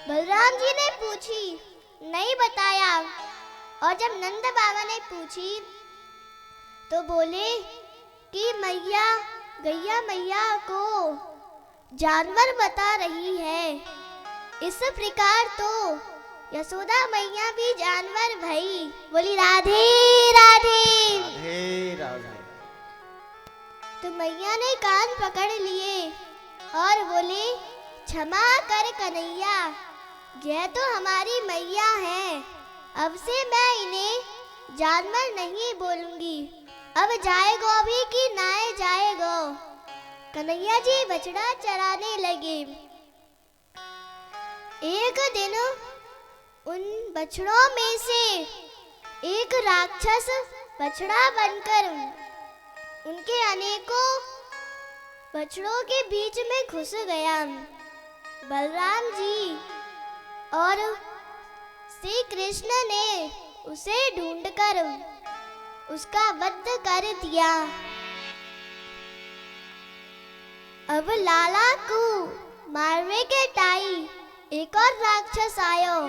बलराम जी ने पूछी, नहीं बताया। और जब नंद बाबा ने पूछी तो बोले कि मैया गैया मैया को जानवर बता रही है, इस प्रकार तो यशोदा मैया भी जानवर भई। बोली राधे राधे। राधे राधे। तो मैया ने कान पकड़ लिए और बोले, क्षमा कर कन्हैया, यह तो हमारी मैया है, अब से मैं इन्हें जानवर नहीं बोलूंगी। अब जाएगो भी कि नाए जाएगो। कन्हैया जी बछड़ा चराने लगे। एक दिन उन बछड़ों में से एक राक्षस बछड़ा बनकर उनके अनेकों बछड़ों के बीच में घुस गया। बलराम जी और श्री कृष्ण ने उसे ढूंढकर उसका वध कर दिया। अब लाला को मारने के टाइम एक और राक्षस आयो,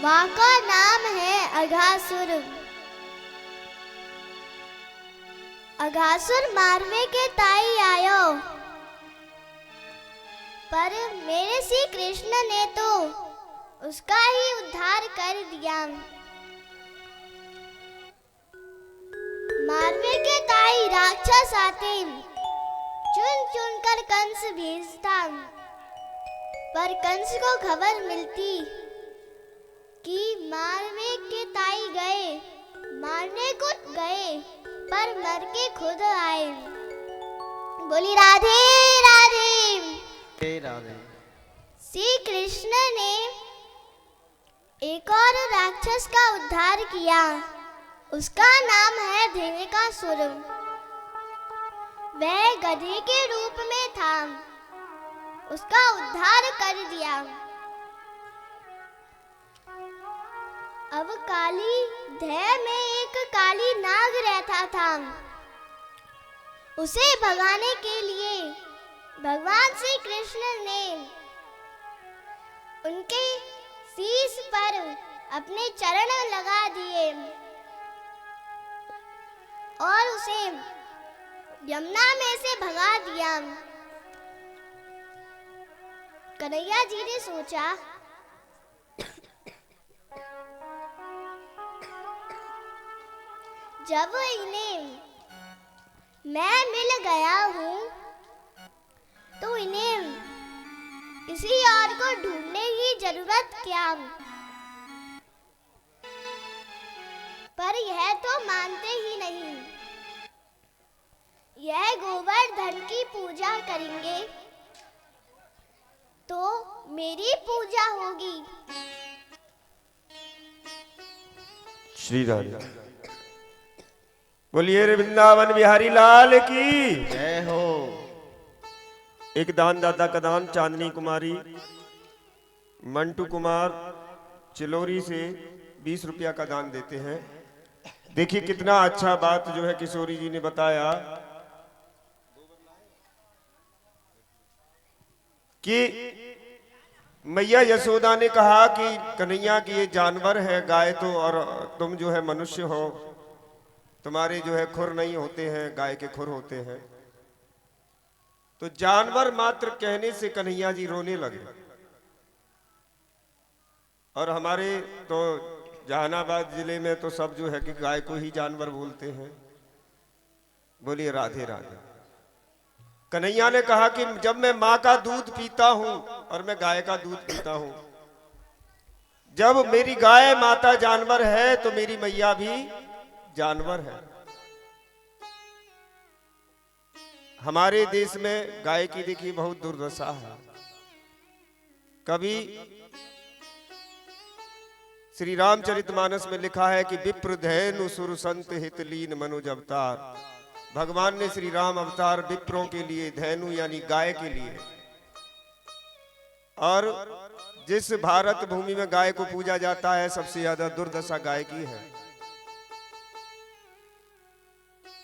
वहाँ का नाम है अघासुर। अघासुर मारने के ताई आयो, पर मेरे श्री कृष्ण ने तो उसका ही उद्धार कर दिया। मारने के ताई राक्षस आते, चुन चुन कर कंस भेजता, पर कंस को खबर मिलती कि मारने के ताई गए, मारने को गए पर मर के खुद आए। बोली राधे राधे। राधे राधे। श्री कृष्ण ने एक और राक्षस का उद्धार किया, उसका नाम है धेनुकासुर। वह गधे के रूप में था, उसका उद्धार कर दिया। अब काली धै में एक काली नाग रहता था, उसे भगाने के लिए भगवान श्री कृष्ण ने उनके शीश पर अपने चरण लगा दिए और उसे यमुना में से भगा दिया। कन्हैया जी ने सोचा, जब इन्हें मैं मिल गया हूँ तो इन्हें किसी और को ढूंढने की जरूरत क्या। पर यह तो मानते ही नहीं, यह करेंगे तो मेरी पूजा होगी। श्री राधे। बोलिए रे वृंदावन बिहारी लाल की जय हो। एक दान दाता का दान चांदनी कुमारी मंटू कुमार चिलोरी से 20 रुपया का दान देते हैं। देखिए कितना अच्छा बात जो है किशोरी जी ने बताया कि मैया यशोदा ने कहा कि कन्हैया की ये जानवर है गाय तो, और तुम जो है मनुष्य हो, तुम्हारे जो है खुर नहीं होते हैं, गाय के खुर होते हैं। तो जानवर मात्र कहने से कन्हैया जी रोने लगे। और हमारे तो जहानाबाद जिले में तो सब जो है कि गाय को ही जानवर बोलते हैं। बोलिए राधे राधे। कन्हैया ने कहा कि जब मैं माँ का दूध पीता हूं और मैं गाय का दूध पीता हूं, जब मेरी गाय माता जानवर है तो मेरी मैया भी जानवर है। हमारे देश में गाय की देखिए बहुत दुर्दशा है। कभी श्री रामचरितमानस में लिखा है कि विप्र धैनु सुर संत हितलीन मनोज अवतार। भगवान ने श्री राम अवतार विप्रों के लिए, धैनु यानी गाय के लिए। और जिस भारत भूमि में गाय को पूजा जाता है सबसे ज्यादा दुर्दशा गाय की है।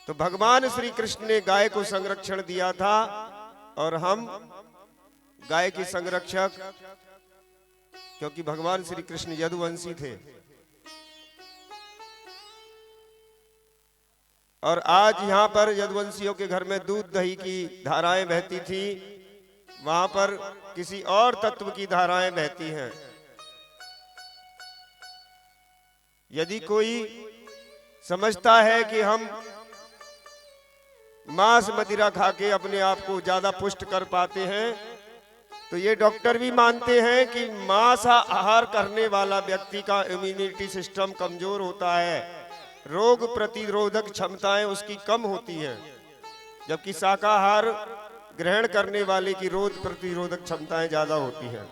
तो भगवान श्री कृष्ण ने गाय को संरक्षण दिया था और हम गाय के संरक्षक, क्योंकि भगवान श्री कृष्ण यदुवंशी थे। और आज यहाँ पर यदुवंशियों के घर में दूध दही की धाराएं बहती थी, वहां पर किसी और तत्व की धाराएं बहती हैं। यदि कोई समझता है कि हम मांस मदिरा खा के अपने आप को ज्यादा पुष्ट कर पाते हैं, तो ये डॉक्टर भी मानते हैं कि मांस आहार करने वाला व्यक्ति का इम्यूनिटी सिस्टम कमजोर होता है, रोग प्रतिरोधक क्षमताएं उसकी कम होती हैं, जबकि शाकाहार ग्रहण करने वाले की रोग प्रतिरोधक क्षमताएं ज्यादा होती हैं।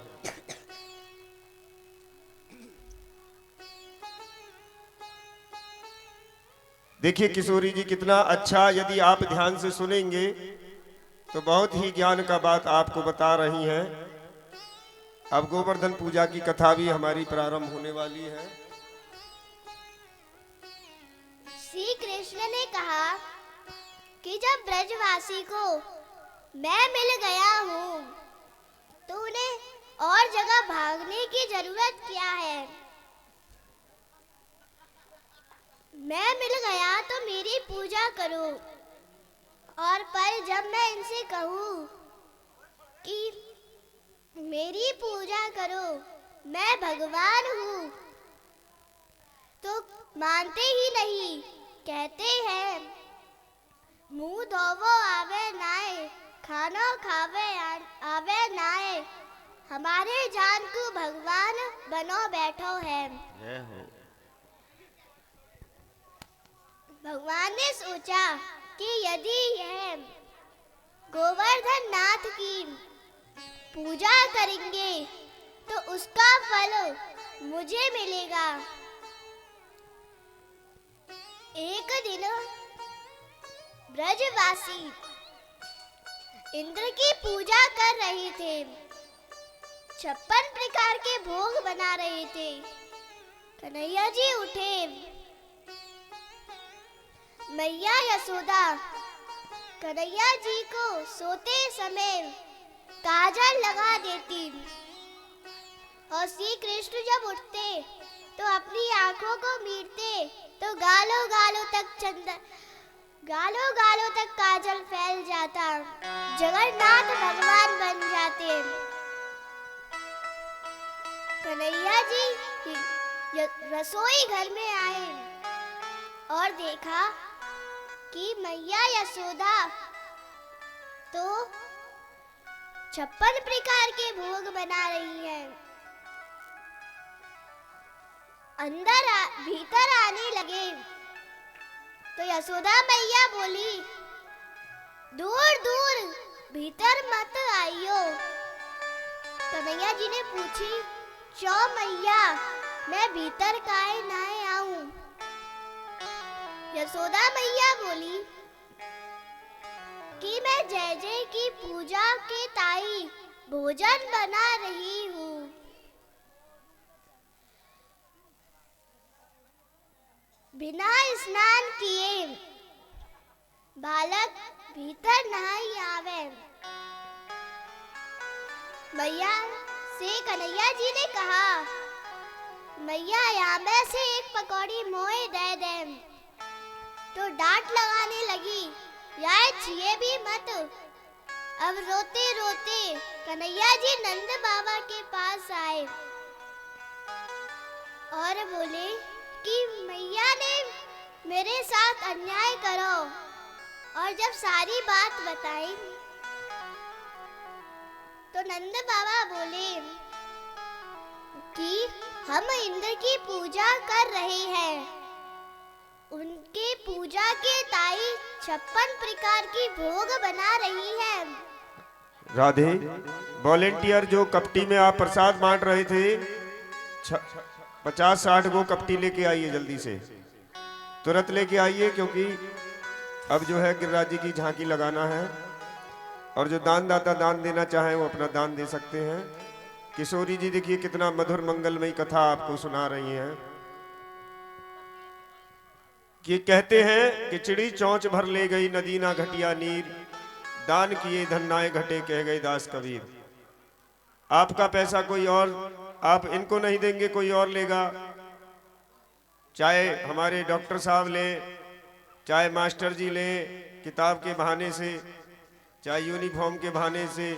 देखिए किशोरी जी कितना अच्छा, यदि आप ध्यान से सुनेंगे तो बहुत ही ज्ञान का बात आपको बता रही हैं। अब गोवर्धन पूजा की कथा भी हमारी प्रारंभ होने वाली है। श्री कृष्ण ने कहा कि जब ब्रजवासी को मैं मिल गया हूँ तो उन्हें और जगह भागने की जरूरत क्या है। मैं मिल गया तो मेरी पूजा करो। और पर जब मैं इनसे कहूँ कि मेरी पूजा करो, मैं भगवान हूँ, तो मानते ही नहीं। कहते हैं मुंह धोवो आवे नाए, खाना खावे आवे नाए, हमारे जान को भगवान बनो बैठो है। भगवान ने सोचा कि यदि यह गोवर्धन नाथ की पूजा करेंगे तो उसका फल मुझे मिलेगा। एक दिन ब्रजवासी इंद्र की पूजा कर रहे थे, 56 प्रकार के भोग बना रहे थे। कन्हैया जी उठे। मैया यशोदा कन्हैया जी को सोते समय काजल लगा देती और श्री कृष्ण जब उठते तो अपनी आंखों को मीटते तो गालों गालों तक काजल फैल जाता, जगन्नाथ भगवान बन जाते। कन्हैया जी रसोई घर में आए और देखा कि मैया यशोदा तो 56 प्रकार के भोग बना रही है। भीतर आने लगे तो यशोदा मैया बोली, दूर दूर भीतर मत आइयो। कन्हैया जी ने पूछी, क्यों मैया, मैं भीतर काहे नाए आऊं? यशोदा मैया बोली कि मैं जय जय की पूजा के ताई भोजन बना रही हूँ। बिना स्नान किए बालक भीतर नहीं आवे। मैया से कन्हैया जी ने कहा, मैया यहाँ में से एक पकौड़ी मोए दे दे। तो डांट लगाने लगी, यार छिए भी मत। अब रोते रोते कन्हैया जी नंद बाबा के पास आए और बोले कि मैया ने मेरे साथ अन्याय करो। और जब सारी बात बताई तो नंद बाबा बोले कि हम इंद्र की पूजा कर रहे हैं। उनके पूजा के ताई 56 प्रकार की भोग बना रही है। राधे, वॉलेंटियर जो कपटी में आप प्रसाद बांट रहे थे, 50-60 को कपटी लेके आइए, जल्दी से तुरंत लेके आइए, क्योंकि अब जो है गिरिराज जी की झांकी लगाना है। और जो दानदाता दान देना चाहे वो अपना दान दे सकते हैं। किशोरी जी देखिए कितना मधुर मंगलमयी कथा आपको सुना रही हैं कि कहते हैं कि चिड़ी चौंच भर ले गई नदी ना घटिया नीर, दान किए धन नाए घटे कह गए दास कबीर। आपका पैसा कोई और, आप इनको नहीं देंगे कोई और लेगा। चाहे हमारे डॉक्टर साहब ले, चाहे मास्टर जी ले किताब के बहाने से, चाहे यूनिफॉर्म के बहाने से,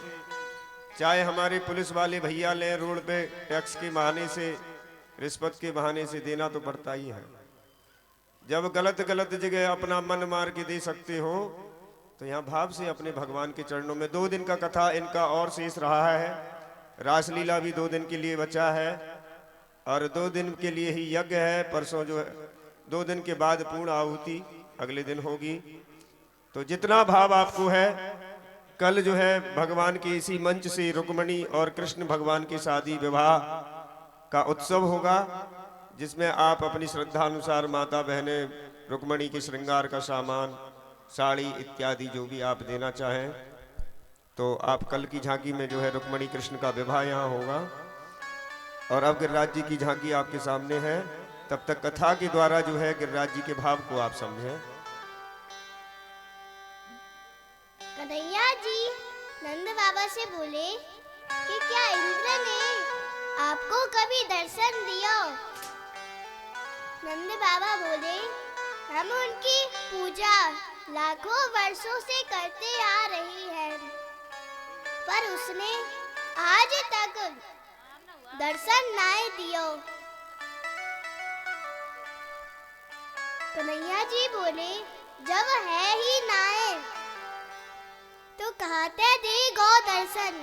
चाहे हमारे पुलिस वाले भैया लें रोड पे टैक्स के बहाने से, रिश्वत के बहाने से, देना तो पड़ता ही है। जब गलत गलत जगह अपना मन मार के दे सकते हो तो यहाँ भाव से अपने भगवान के चरणों में। 2 दिन का कथा इनका और शेष रहा है। रासलीला भी 2 दिन के लिए बचा है और 2 दिन के लिए ही यज्ञ है। परसों जो है 2 दिन के बाद पूर्ण आहुति अगले दिन होगी। तो जितना भाव आपको है, कल जो है भगवान के इसी मंच से रुक्मणी और कृष्ण भगवान की शादी विवाह का उत्सव होगा, जिसमें आप अपनी श्रद्धा अनुसार माता बहनें रुक्मणी के श्रृंगार का सामान, साड़ी इत्यादि जो भी आप देना चाहें, तो आप कल की झांकी में जो है रुक्मणी कृष्ण का विवाह यहाँ होगा। और अब गिरिराज जी की झांकी आपके सामने है। तब तक कथा के द्वारा जो है गिरिराज जी के भाव को आप समझें। कन्हैया जी नंद बाबा से बोले कि क्या इंद्र ने आपको कभी दर्शन दिया? नंद बाबा बोले, हम उनकी पूजा लाखों वर्षों से करते आ रही हैं, पर उसने आज तक दर्शन नहीं दियो। कन्हैया जी बोले, जब है ही नाए तो कहते दे गो दर्शन।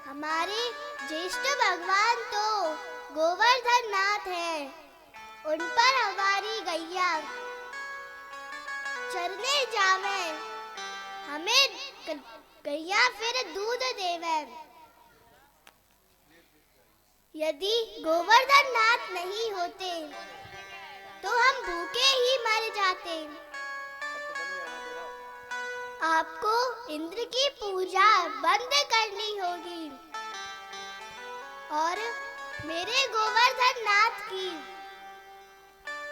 हमारे ज्येष्ठ भगवान तो गोवर्धन नाथ है, उन पर हमारी गैया चरने जावे, हमें गैया फिर दूध देवे। यदि गोवर्धन नाथ नहीं होते तो हम भूखे ही मर जाते। आपको इंद्र की पूजा बंद करनी होगी और मेरे गोवर्धन नाथ की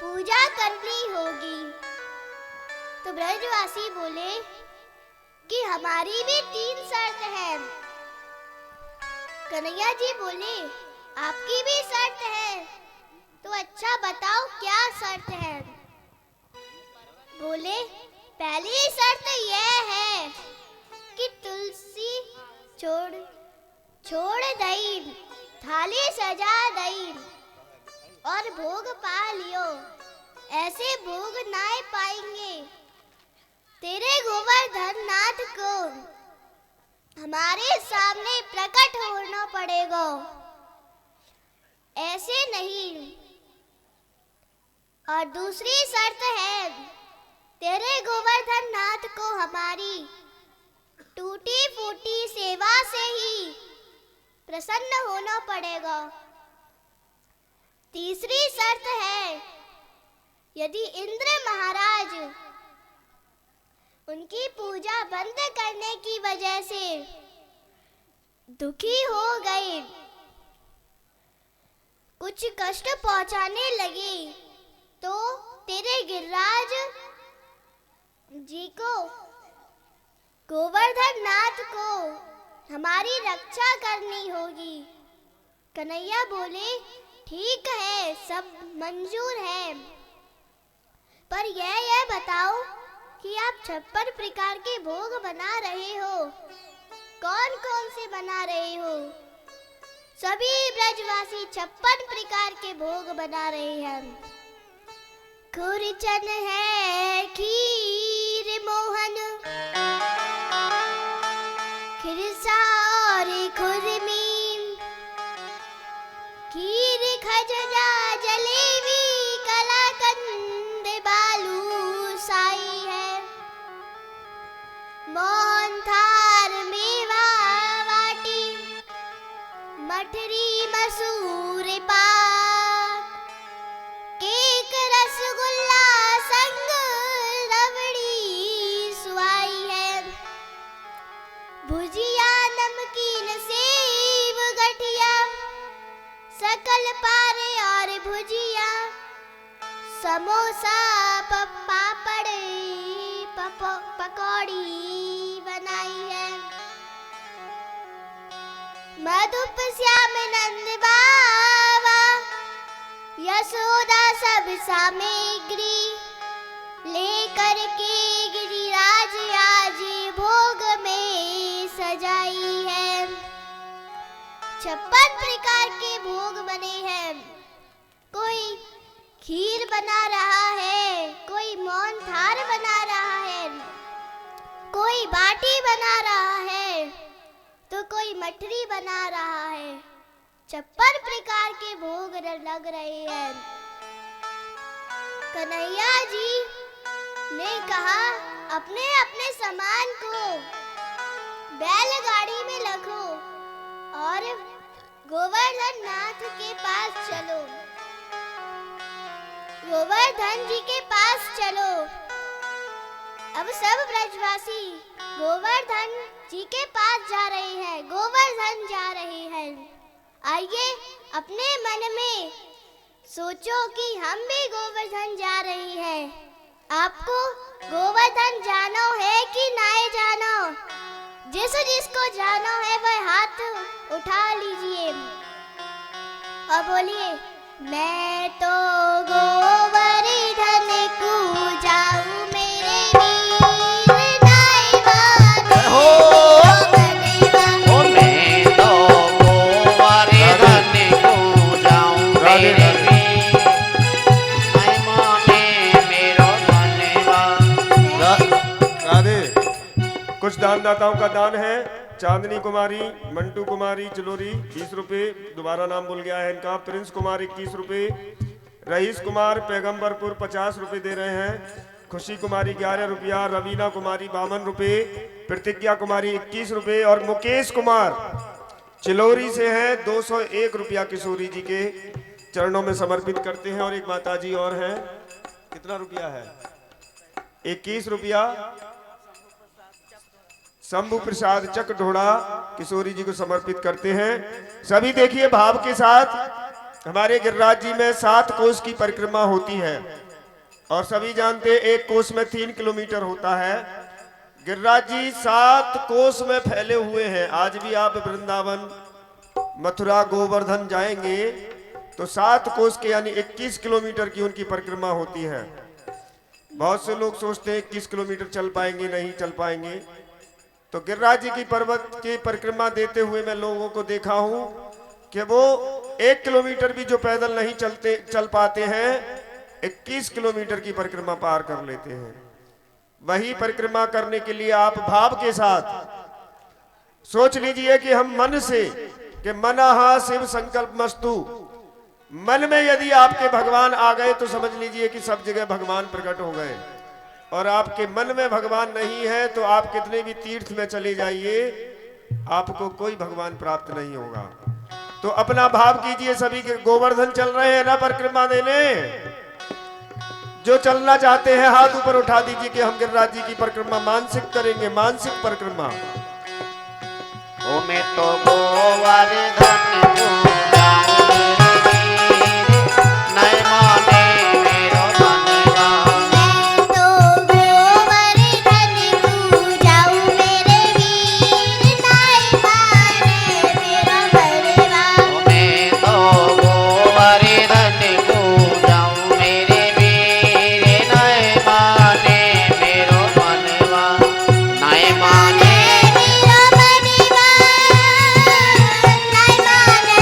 पूजा करनी होगी। तो ब्रजवासी बोले कि हमारी भी 3 शर्त है। कन्हैया जी बोले, आपकी भी शर्त है, तो अच्छा बताओ क्या शर्त है? बोले, पहली शर्त यह है कि तुलसी छोड़ दई, थाली सजा दई और भोग पा लियो। ऐसे भोग ना पाएंगे, तेरे गोवर्धन नाथ को हमारे सामने प्रकट होना पड़ेगा, ऐसे नहीं। और दूसरी शर्त है, तेरे गोवर्धन नाथ को हमारी टूटी फूटी सेवा से ही प्रसन्न होना पड़ेगा। तीसरी शर्त है, यदि इंद्र महाराज उनकी पूजा बंद करने की वजह से दुखी हो गए, कुछ कष्ट पहुंचाने लगे, तो तेरे गिरिराज जी को, गोवर्धन नाथ को हमारी रक्षा करनी होगी। कन्हैया बोले, ठीक है, सब मंजूर है, पर यह बताओ कि आप 56 प्रकार के भोग बना रहे हो, कौन कौन से बना रहे हो? सभी ब्रजवासी 56 प्रकार के भोग बना रहे हैं। खुरचन है, खीर मोहन, खिरसा और खुरमी, खीर खजरा जलेबी कलाकंद बालू साई है, मोहन थार मेवा वाटी, मठरी मसूर पाक, केक रसगुल्ला संग रबड़ी सुआई है, भुजिया नमकीन सेव गठिया, सकल पारे और भुजिया, समोसा पापड़ पकौड़ी बनाई है, मधुप श्याम नंद बाबा यशोदा सब सामग्री लेकर के गिरिराज आज भोग में सजाई है। 56 प्रकार के भोग बने हैं। कोई खीर बना रहा है, कोई मोहन थाल बना रहा है, कोई बाटी बना रहा है, तो कोई मठरी बना रहा है। 56 प्रकार के भोग लग रहे हैं। कन्हैया जी ने कहा, अपने अपने सामान को बैलगाड़ी में रखो और गोवर्धन नाथ के पास चलो, गोवर्धन जी के पास चलो। अब सब ब्रजवासी गोवर्धन जी के पास जा रहे हैं, गोवर्धन जा रहे हैं। आइए अपने मन में सोचो कि हम भी गोवर्धन जा रहे हैं। आपको गोवर्धन जानो है कि नहीं जानो? जिसको जानो है वह हाथ उठा लीजिए और बोलिए, मैं तो गोवर्धन को जाऊं मेरे वीर नाई माने ओ मैं तो गोवर्धन को जाऊं मेरे वीर नाई माने मेरो धन्यवाद। राधे। कुछ दानदाताओं का दान है। चांदनी कुमारी, मंटू कुमारी चिलोरी 20 रुपए, दोबारा नाम भूल गया है इनका। प्रिंस कुमार 21 रुपए, रईस कुमार पैगंबरपुर 50 रुपए दे रहे हैं। खुशी कुमारी 11 रुपया, रवीना कुमारी 52 रुपए, प्रतिज्ञा कुमारी 21 रुपए और मुकेश कुमार चिलोरी से है 201 रुपया किशोरी जी के चरणों में समर्पित करते हैं। और एक माता जी और हैं, कितना रुपया है? 21 रुपया शंभू प्रसाद चक ढोड़ा किशोरी जी को समर्पित करते हैं। सभी देखिए भाव के साथ। हमारे गिरिराज जी में 7 कोस की परिक्रमा होती है और सभी जानते एक कोस में 3 किलोमीटर होता है। गिरिराज जी 7 कोस में फैले हुए हैं। आज भी आप वृंदावन, मथुरा, गोवर्धन जाएंगे तो 7 कोस के यानी 21 किलोमीटर की उनकी परिक्रमा होती है। बहुत से लोग सोचते हैं 21 किलोमीटर चल पाएंगे, नहीं चल पाएंगे। तो गिरिराज जी की पर्वत की परिक्रमा देते हुए मैं लोगों को देखा हूं कि वो 1 किलोमीटर भी जो पैदल नहीं चल पाते हैं, 21 किलोमीटर की परिक्रमा पार कर लेते हैं। वही परिक्रमा करने के लिए आप भाव के साथ सोच लीजिए कि हम मन से कि मनहा शिव संकल्प मस्तु, मन में यदि आपके भगवान आ गए तो समझ लीजिए कि सब जगह भगवान प्रकट हो गए। और आपके मन में भगवान नहीं है तो आप कितने भी तीर्थ में चले जाइए, आपको कोई भगवान प्राप्त नहीं होगा। तो अपना भाव कीजिए। सभी के गोवर्धन चल रहे हैं ना परिक्रमा देने, जो चलना चाहते हैं हाथ ऊपर उठा दीजिए कि हम गिरिराज जी की परिक्रमा मानसिक करेंगे, मानसिक परिक्रमा। ओ मैं तो गोवर्धन नहीं माने मेरो मनवा। मैं तो गोवर्धन पूजाऊं मेरे वीर, नहीं माने मेरा मनवा। ओ मैं तो गोवर्धन पूजाऊं मेरे वीर, नहीं माने मेरो मनवा। नहीं माने मेरा मनवा, नहीं माने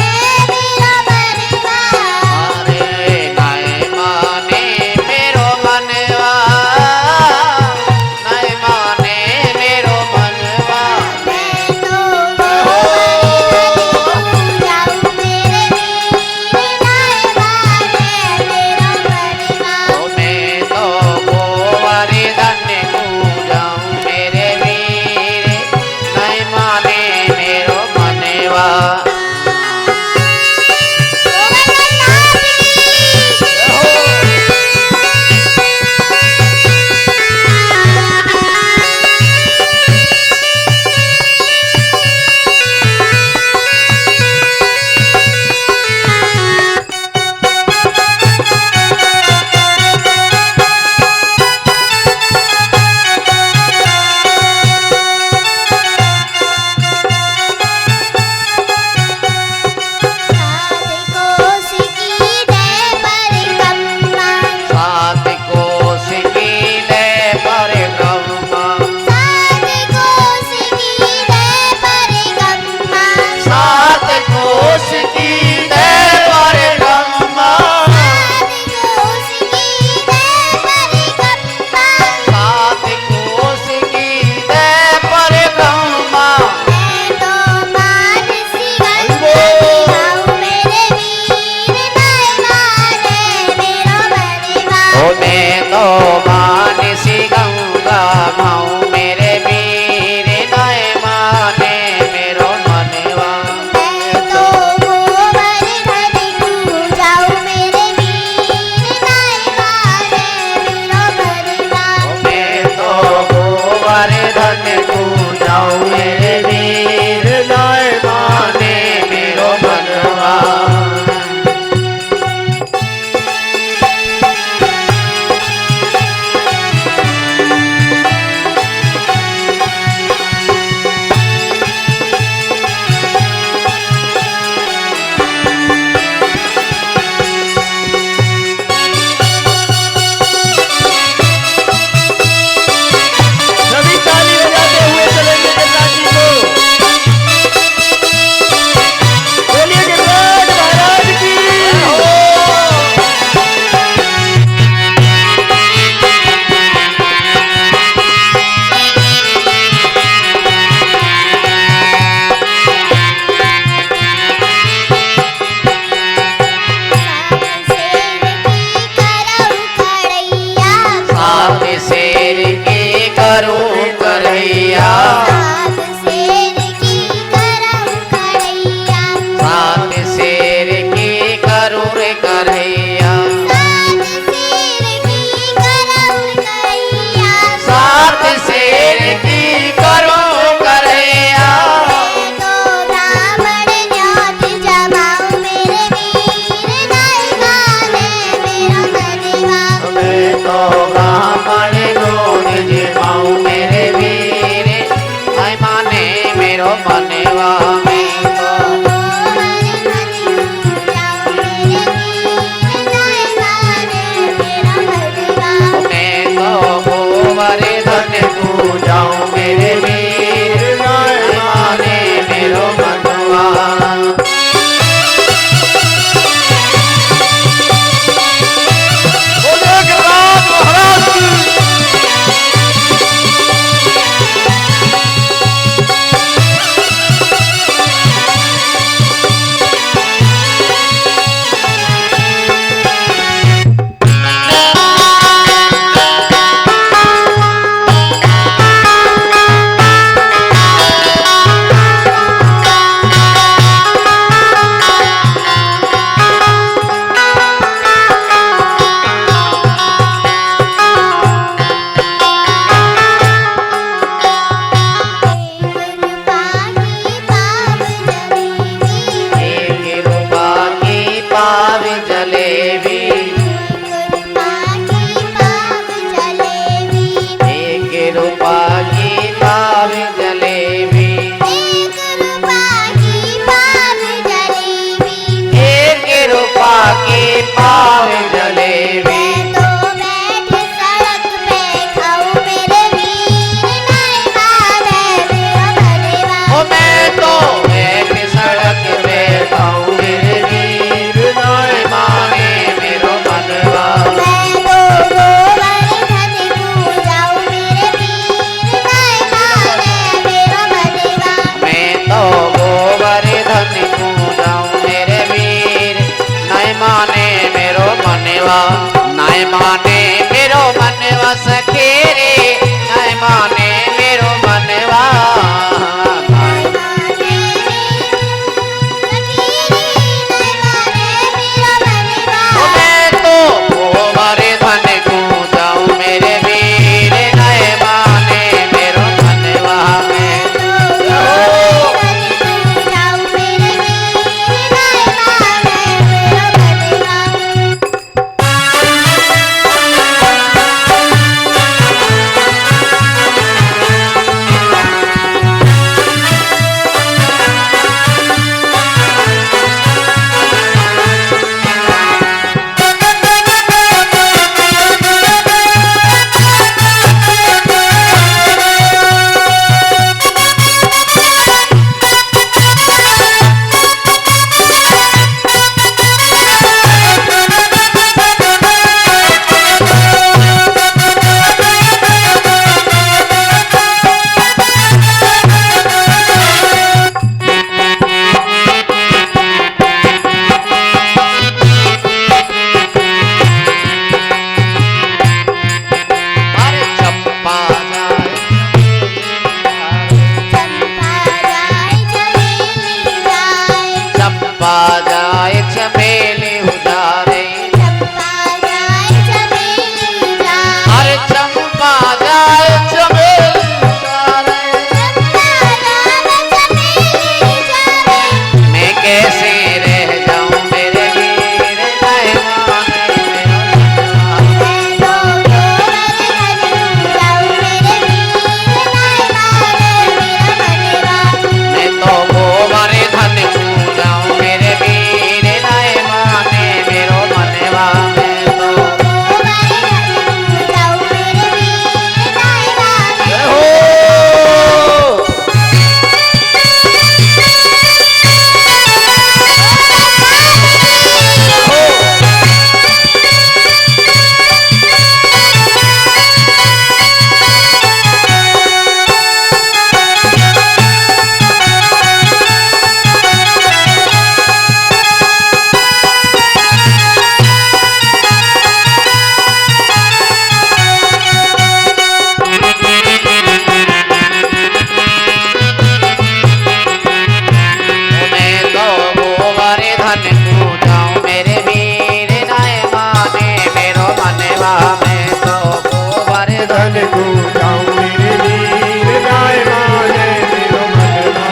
धन को जाऊं मेरे वीर नाय माने मेरो मनवा।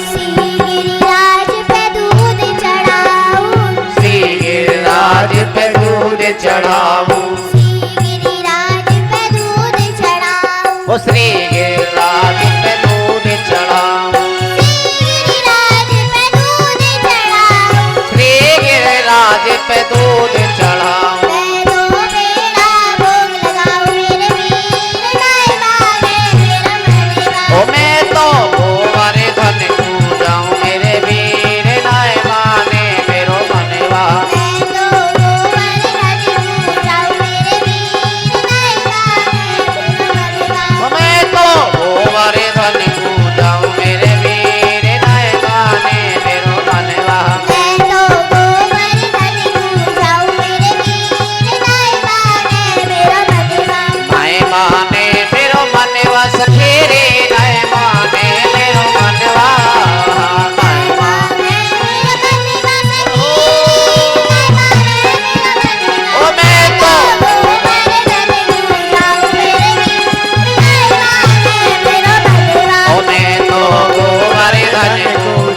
श्री गिरिराज पे दूध चढ़ाऊं, श्री गिरिराज पे दूध चढ़ाऊं, श्री गिरिराज पे दूध चढ़ाऊं, ओ श्री गिरिराज पे दूध चढ़ाऊं, श्री गिरिराज पे दूध चढ़ाऊं। श्री मैं दो बेड़ा भोग लगाऊं मेरे वीर नाय मांगे मेरो मनवा। ओ मैं तो गोवर धन जाऊं मेरे वीर नाय माने मेरो मनवा। मैं दो गोबर धन जाऊं मेरे वीर नाय मांगे मेरो मनवा। ओ मैं तो गोवर धन जाऊं मेरे वीर नाय माने मेरो मनवा। नाय माने मेरो मनवा सखी रे नाय माने मेरो मनवा। नाय माने मेरो मनवा सखी ओ मैं तो गोवर धन जाऊं मेरे वीर नाय माने मेरो मनवा। ओ मैं तो गोबर धन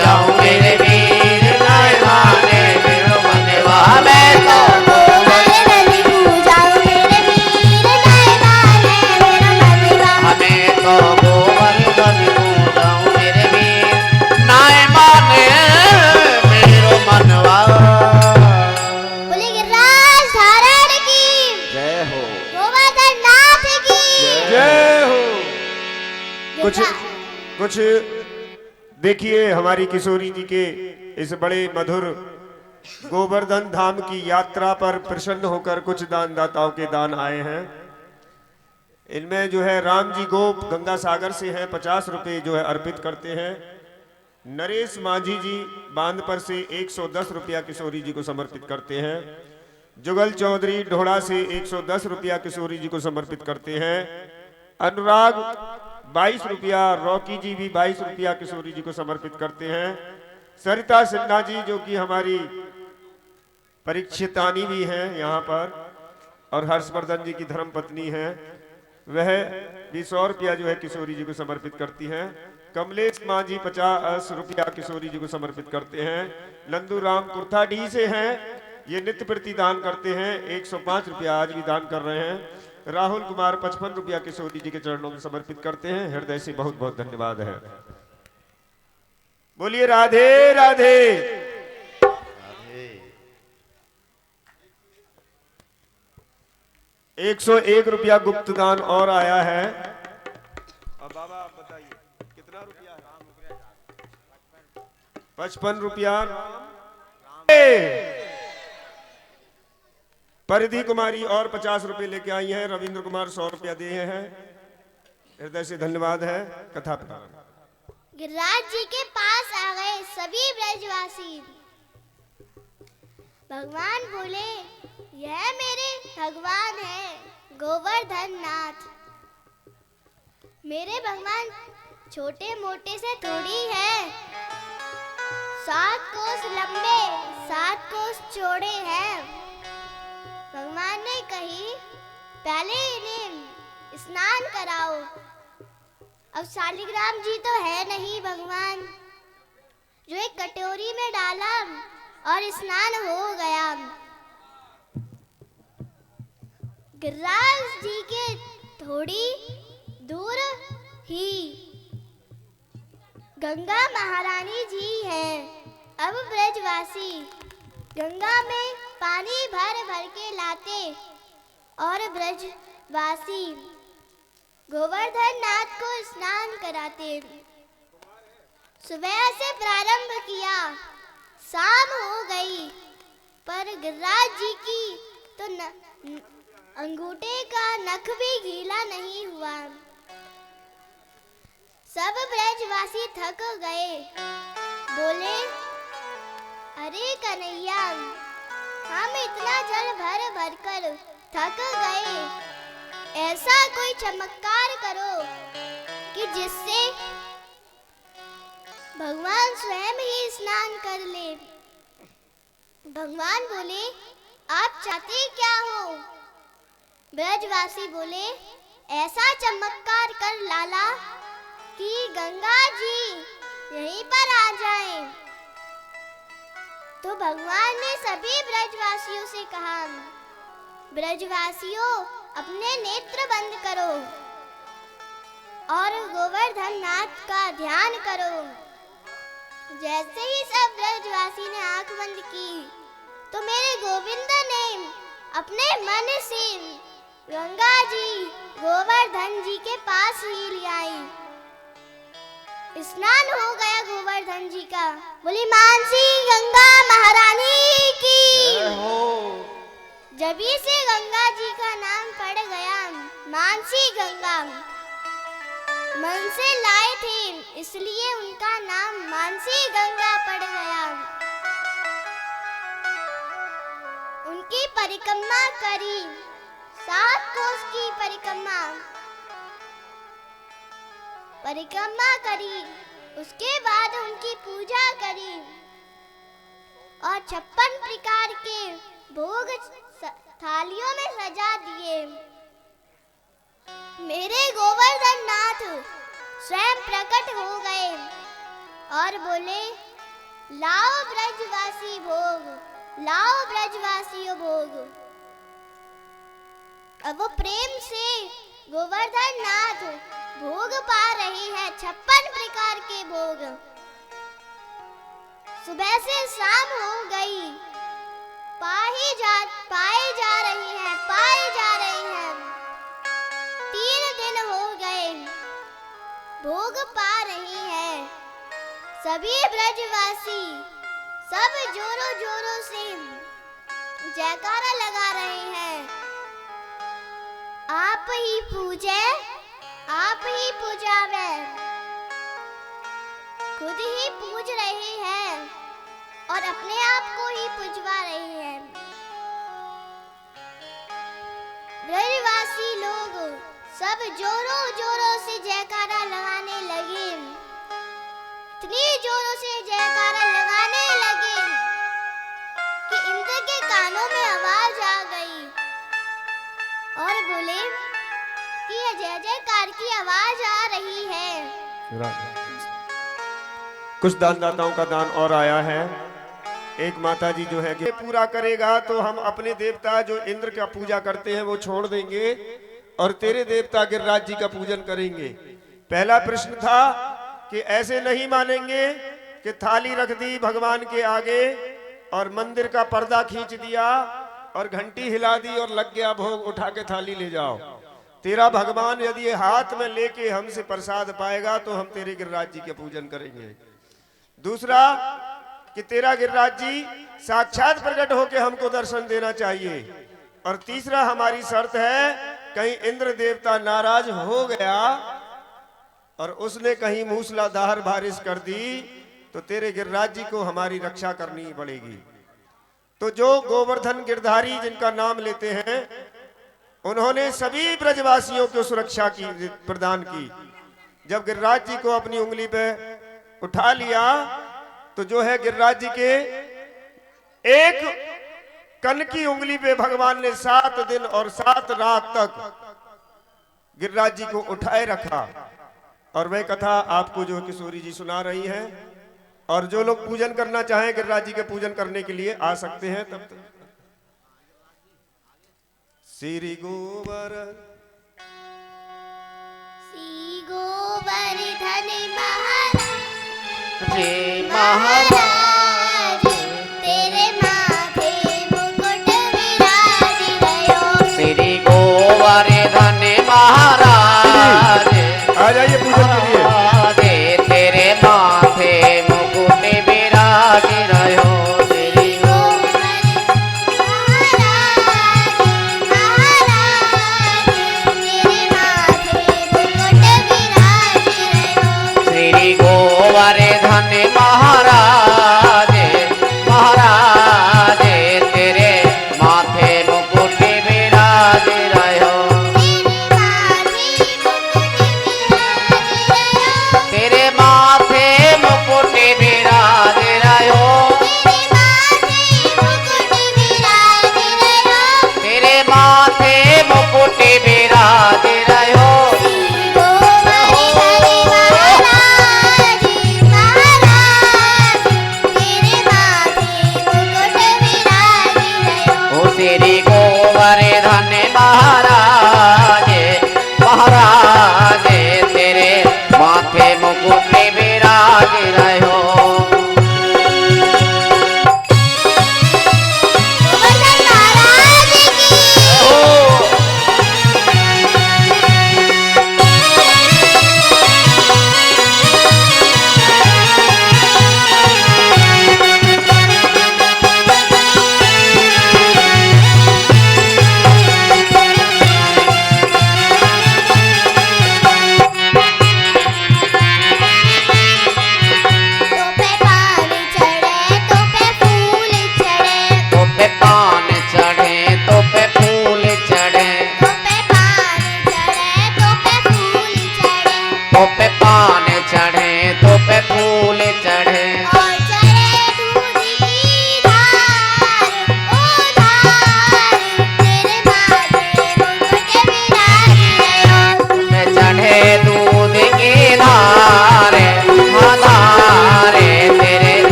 जाऊं मेरे वीर नाय माने मेरो मनवा। मैं तो गोवर धन जाऊं मेरे वीर नाय माने मेरो मनवा। हमें तो गोबर धन जाऊं मेरे वीर नाय माने मेरो मनवा। बोले गिरिराज धारण की, जय हो गोवर्धन नाथ की जय हो। कुछ गिरिराज। कुछ देखिए हमारी किशोरी जी के इस बड़े मधुर गोवर्धन धाम की यात्रा पर प्रसन्न होकर कुछ दान दाताओं के दान आए हैं। इनमें जो है राम जी गोप गंगा सागर से हैं, 50 रुपए जो है अर्पित करते हैं। नरेश माझी जी बांध पर से 110 रुपया किशोरी जी को समर्पित करते हैं। जुगल चौधरी ढोड़ा से 110 रुपया किशोरी जी को समर्पित करते हैं। अनुराग 22 रुपया, रॉकी जी भी 22 रुपया किशोरी जी को समर्पित करते हैं। सरिता सिन्हा जी जो कि हमारी परीक्षितानी भी हैं यहाँ पर और हर्षवर्धन जी की धर्म पत्नी हैं, वह भी 100 रुपया जो है किशोरी जी को समर्पित करती हैं। कमलेश माँ जी 50 रुपया किशोरी जी को समर्पित करते हैं। नंदू राम कुर्थाडी से हैं, ये नित्य प्रति दान करते हैं, 105 रुपया आज भी दान कर रहे हैं। राहुल कुमार 55 रुपया किशोरी जी के चरणों में समर्पित करते हैं। हृदय से बहुत बहुत धन्यवाद है। बोलिए राधे राधे। 101 रुपया गुप्त दान और आया है। अब बाबा आप बताइए कितना रुपया है? 55 रुपया। परिधि कुमारी और 50 रुपए लेके आई हैं। रविंद्र कुमार 100 रुपया दिए हैं। हृदय से धन्यवाद है। कथा प्रारंभ। गिरिराज जी के पास आ गए सभी ब्रजवासी। भगवान बोले, यह मेरे भगवान है गोवर्धन नाथ। मेरे भगवान छोटे मोटे से थोड़ी है, 7 कोस लंबे 7 कोस चौड़े हैं। भगवान ने कही, पहले इन्हें स्नान कराओ। अब शालिग्राम जी तो है नहीं भगवान, जो एक कटोरी में डाला और स्नान हो गया। गिरिराज जी के थोड़ी दूर ही गंगा महारानी जी हैं। अब ब्रजवासी गंगा में पानी भर भर के लाते और ब्रजवासी गोवर्धन नाथ को स्नान कराते। सुबह से प्रारंभ किया, शाम हो गई, पर गिरिराज जी की तो अंगूठे का नख भी गीला नहीं हुआ। सब ब्रजवासी थक गए, बोले, अरे कन्हैया, हम इतना जल भर भर कर थक गए, ऐसा कोई चमत्कार करो कि जिससे भगवान स्वयं ही स्नान कर ले। भगवान बोले, आप चाहते क्या हो? ब्रजवासी बोले, ऐसा चमत्कार कर लाला कि गंगा जी यहीं पर आ जाएं। तो भगवान ने सभी ब्रजवासियों से कहा, ब्रजवासियों अपने नेत्र बंद करो और गोवर्धन नाथ का ध्यान करो। जैसे ही सब ब्रजवासी ने आंख बंद की तो मेरे गोविंद ने अपने मन से गंगा जी गोवर्धन जी के पास ही ले आई। स्नान हो गया गोवर्धन जी का। बोली मानसी गंगा महारानी की। जभी से गंगा जी का नाम पड़ गया, मानसी गंगा मन से लाए थे इसलिए उनका नाम मानसी गंगा पड़ गया। उनकी परिक्रमा करी, 7 कोस की परिक्रमा करी। उसके बाद उनकी पूजा करी और 56 प्रकार के भोग थालियों में सजा दिए। मेरे गोवर्धन नाथ स्वयं प्रकट हो गए और बोले, लाओ ब्रजवासी भोग, लाओ ब्रजवासियों भोग। अब वो प्रेम से गोवर्धन नाथ भोग पा रहे हैं, 56 प्रकार के भोग। सुबह से शाम हो गई, पाए जा रहे हैं। 3 दिन हो गए, भोग पा रहे हैं। सभी ब्रजवासी सब जोरों जोरों से जयकारा लगा रहे हैं। आप ही पूजे, आप ही पूजावे। खुद ही पूज रहे हैं और अपने आप को ही पूजवा रहे हैं। ब्रजवासी लोग सब जोरों जोरों से जयकारा लगाने लगे। इतनी जोरों से जयकारा लगाने लगे कि इंद्र के कानों में आवाज आ गई और बोले कि यह जय जयकार की आवाज आ रही है। कुछ दानदाताओं का दान और आया है। एक माता जी जो है कि पूरा करेगा तो हम अपने देवता जो इंद्र का पूजा करते हैं वो छोड़ देंगे और तेरे देवता गिरिराज जी का पूजन करेंगे। पहला प्रश्न था कि ऐसे नहीं मानेंगे कि थाली रख दी भगवान के आगे और मंदिर का पर्दा खींच दिया और घंटी हिला दी और लग गया भोग, उठा के थाली ले जाओ। तेरा भगवान यदि ये हाथ में लेके हमसे प्रसाद पाएगा तो हम तेरे गिरिराज जी के पूजन करेंगे। दूसरा कि तेरा गिरिराज जी साक्षात प्रकट होके हमको दर्शन देना चाहिए। और तीसरा हमारी शर्त है, कहीं इंद्र देवता नाराज हो गया और उसने कहीं मूसलाधार बारिश कर दी तो तेरे गिरिराज जी को हमारी रक्षा करनी पड़ेगी। तो जो गोवर्धन गिरधारी जिनका नाम लेते हैं उन्होंने सभी ब्रजवासियों को सुरक्षा की प्रदान की। जब गिरिराज जी को अपनी उंगली पे उठा लिया तो जो है गिरिराज जी के एक कन की उंगली पे भगवान ने 7 दिन और 7 रात तक गिरिराज जी को उठाए रखा। और वह कथा आपको जो किशोरी जी सुना रही हैं। और जो लोग पूजन करना चाहें गिरिराज जी के पूजन करने के लिए आ सकते हैं। तब तक श्री गोवर्धन महाराज तेरे माथे मुकुट विराज गयो। श्री गोवर्धन महाराज आ जाइए पूजन के लिए। तेरे माथे मुकुट विराज रहो। श्री गोवर्धन महाराज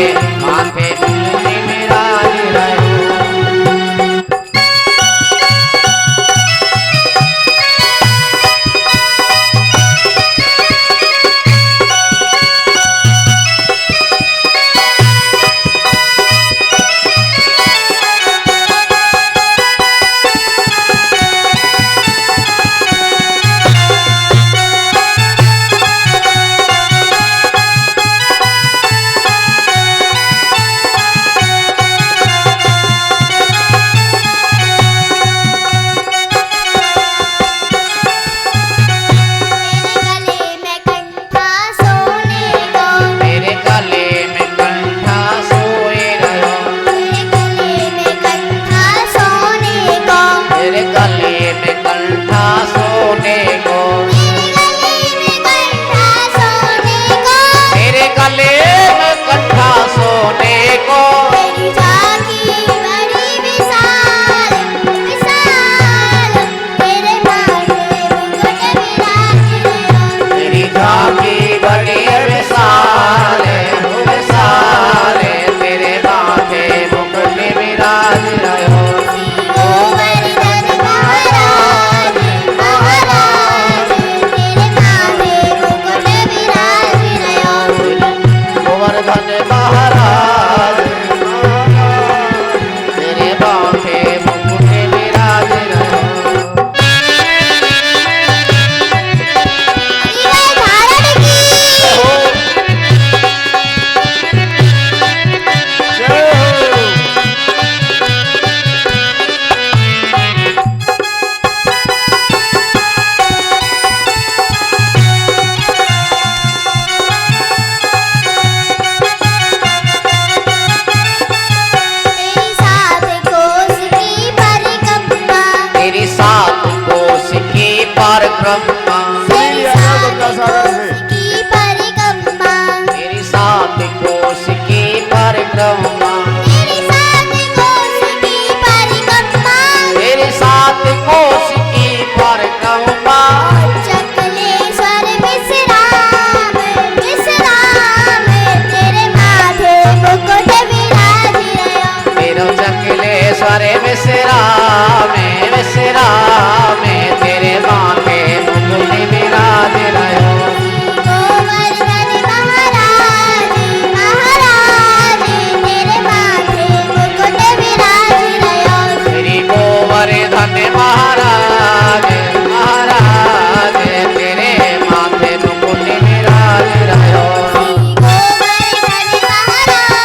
माथे मुकुट विराज रहो। मेरे गले में कंठा सोने को, मेरे गले में कंठा सोने को, मेरे गले में कंठा सोने को, तेरी झांकी बड़ी विशाल विशाल, तेरे माथे मुकुट विराज रहो। गोवर्धन महाराज महाराज तेरे माथे मुकुट विराज रहो। गोवर्धन महाराज तेरे माथे मुकुट विराज रहो। तेरी सात कोस की परिक्रमा, श्री अनंत गंगासागर से तेरी सात कोस की परिक्रमा, तेरी सात कोस की परिक्रमा, चकलेश्वर विश्राम विश्राम तेरे माथे मुकुट विराज रहो। तेरो चकलेश्वर विश्राम विश्राम, तेरे माथे मुकुट विराज रहो। गोवर्धन महाराज महाराज तेरे माथे मुकुट विराज रहो। श्री गोवर्धन महाराज महाराज तेरे माथे मुकुट विराज रहो। गोवर्धन महाराज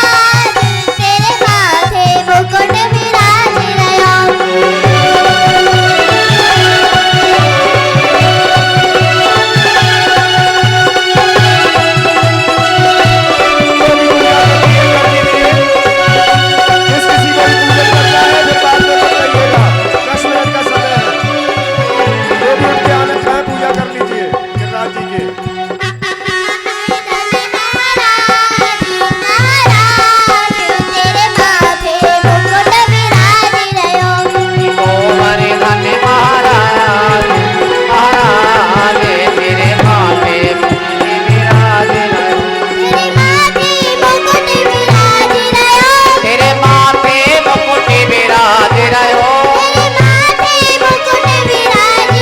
महाराज तेरे माथे मुकुट विराज रहो। जिस किसी को भी पूजन करना है फिर बाद में मत करिएगा, 10 मिनट का समय है। जो भी उनके आनंद है पूजा कर लीजिए गिरिराज जी के। तेरे माथे मुकुट विराज रहो। गोवर्धन महाराज महाराज तेरे माथे मुकुट विराज रहो। तेरे माथे मुकुट विराज रहो। तेरे माथे मुकुट विराज रहो। तेरे माथे मुकुट विराज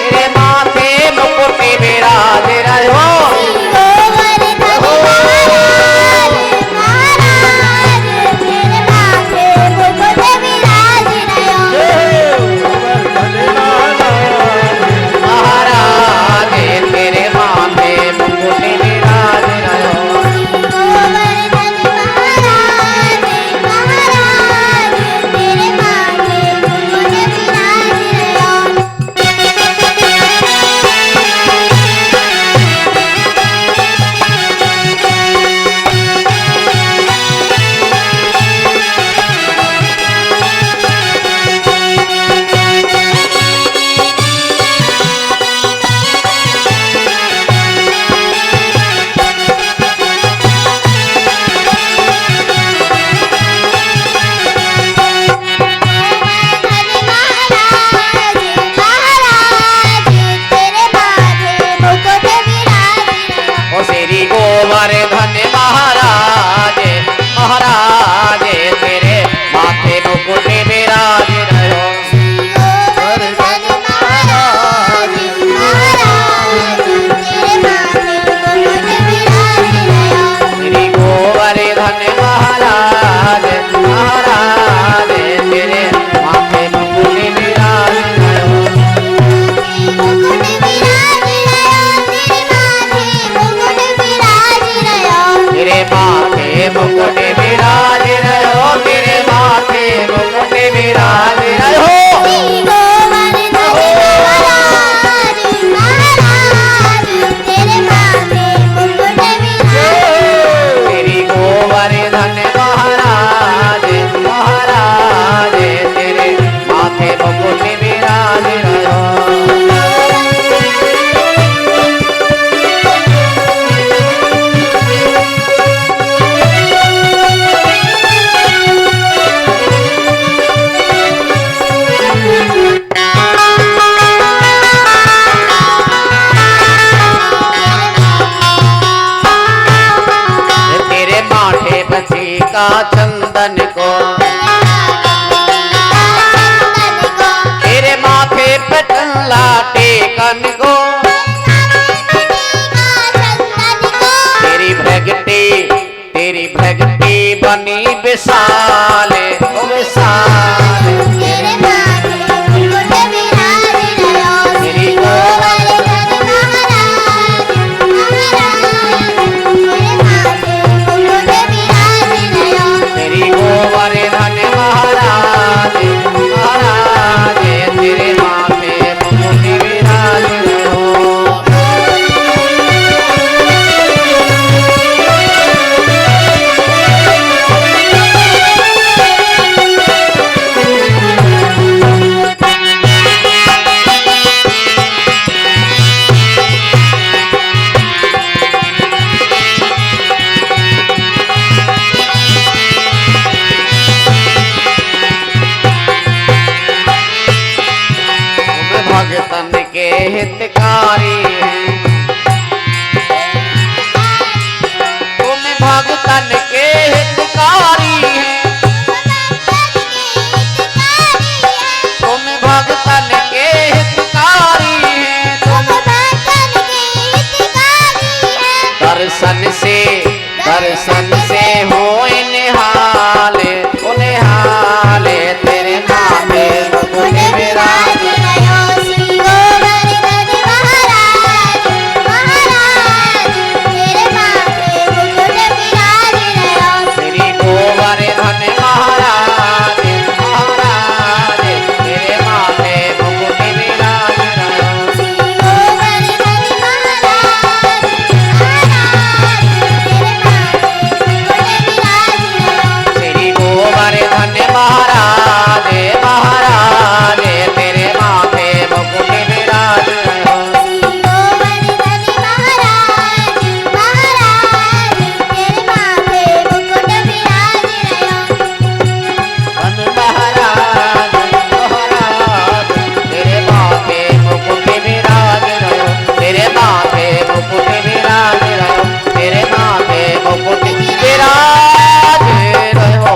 तेरे माथे मुकुट विराज रहो। रहो। गोवर्धन महाराज महाराज तेरे माथे मुकुट विराज रहो। गोवर्धन महाराज महाराज तेरे माथे मुकुट विराज रहो। गोवर्धन महाराज महाराज तेरे माथे मुकुट विराज रहो। ओ श्री गोवर्धन का चंदन को, तेरे माथे पे टल्ला टेकन को, तेरी भगती बनी विशाल ओ विशाल। तेरे माथे मुकुट विराज रहो, श्री गोवर्धन महाराज महाराज। तेरे माथे मुकुट विराज रहो, तेरी गोवर्धन महाराज महाराज, तेरे माथे मुकुट विराज रहो। भगतन के हितकारी हैं, तुम भगतन के हितकारी हैं, तुम भगतन के हितकारी हैं, तुम भगतन के हितकारी हैं। दर्शन से हो निहाल ओ निहाल, तेरे नामे मुकुट विराज रहो, श्री गोवर्धन महाराज महाराज। तेरे माथे मुकुट विराज रहो, तेरी गोवर्धन महाराज महाराज, तेरे माथे मुकुट विराज रहो। श्री गोवर्धन महाराज महाराज। तेरे माथे मुकुट विराज रहो, श्री गोवर्धन महाराज महाराज, तेरे माथे मुकुट विराज रहो। श्री गोवर्धन महाराज महाराज। तेरे माथे मुकुट विराज रहो, धन महाराज महाराज, तेरे माथे मुकुट विराज रहो, तेरे माथे मुकुट विराज रहो, तेरे माथे मुकुट विराज रहो।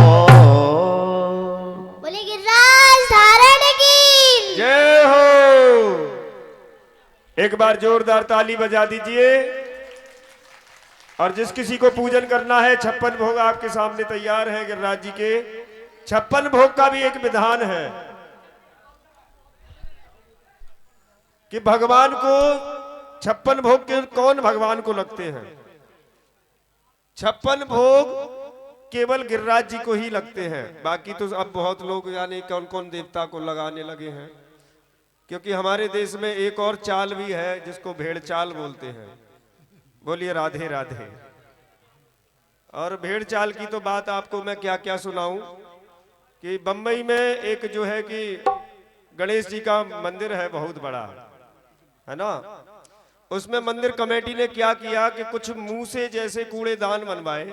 बोले गिरिराज धारण की। जय हो। एक बार जोरदार ताली बजा दीजिए। और जिस किसी को पूजन करना है, 56 भोग आपके सामने तैयार है गिरिराज जी के। 56 भोग का भी एक विधान है कि भगवान को 56 भोग के कौन भगवान को लगते हैं। 56 भोग केवल गिरिराज जी को ही लगते हैं। बाकी तो अब बहुत लोग यानी कौन कौन देवता को लगाने लगे हैं, क्योंकि हमारे देश में एक और चाल भी है जिसको भेड़ चाल बोलते हैं। बोलिए राधे राधे। और भेड़ चाल की तो बात आपको मैं क्या क्या सुनाऊं कि बम्बई में एक जो है कि गणेश जी का मंदिर है, बहुत बड़ा है ना। उसमें मंदिर कमेटी ने क्या किया कि कुछ मूसे जैसे कूड़ेदान बनवाए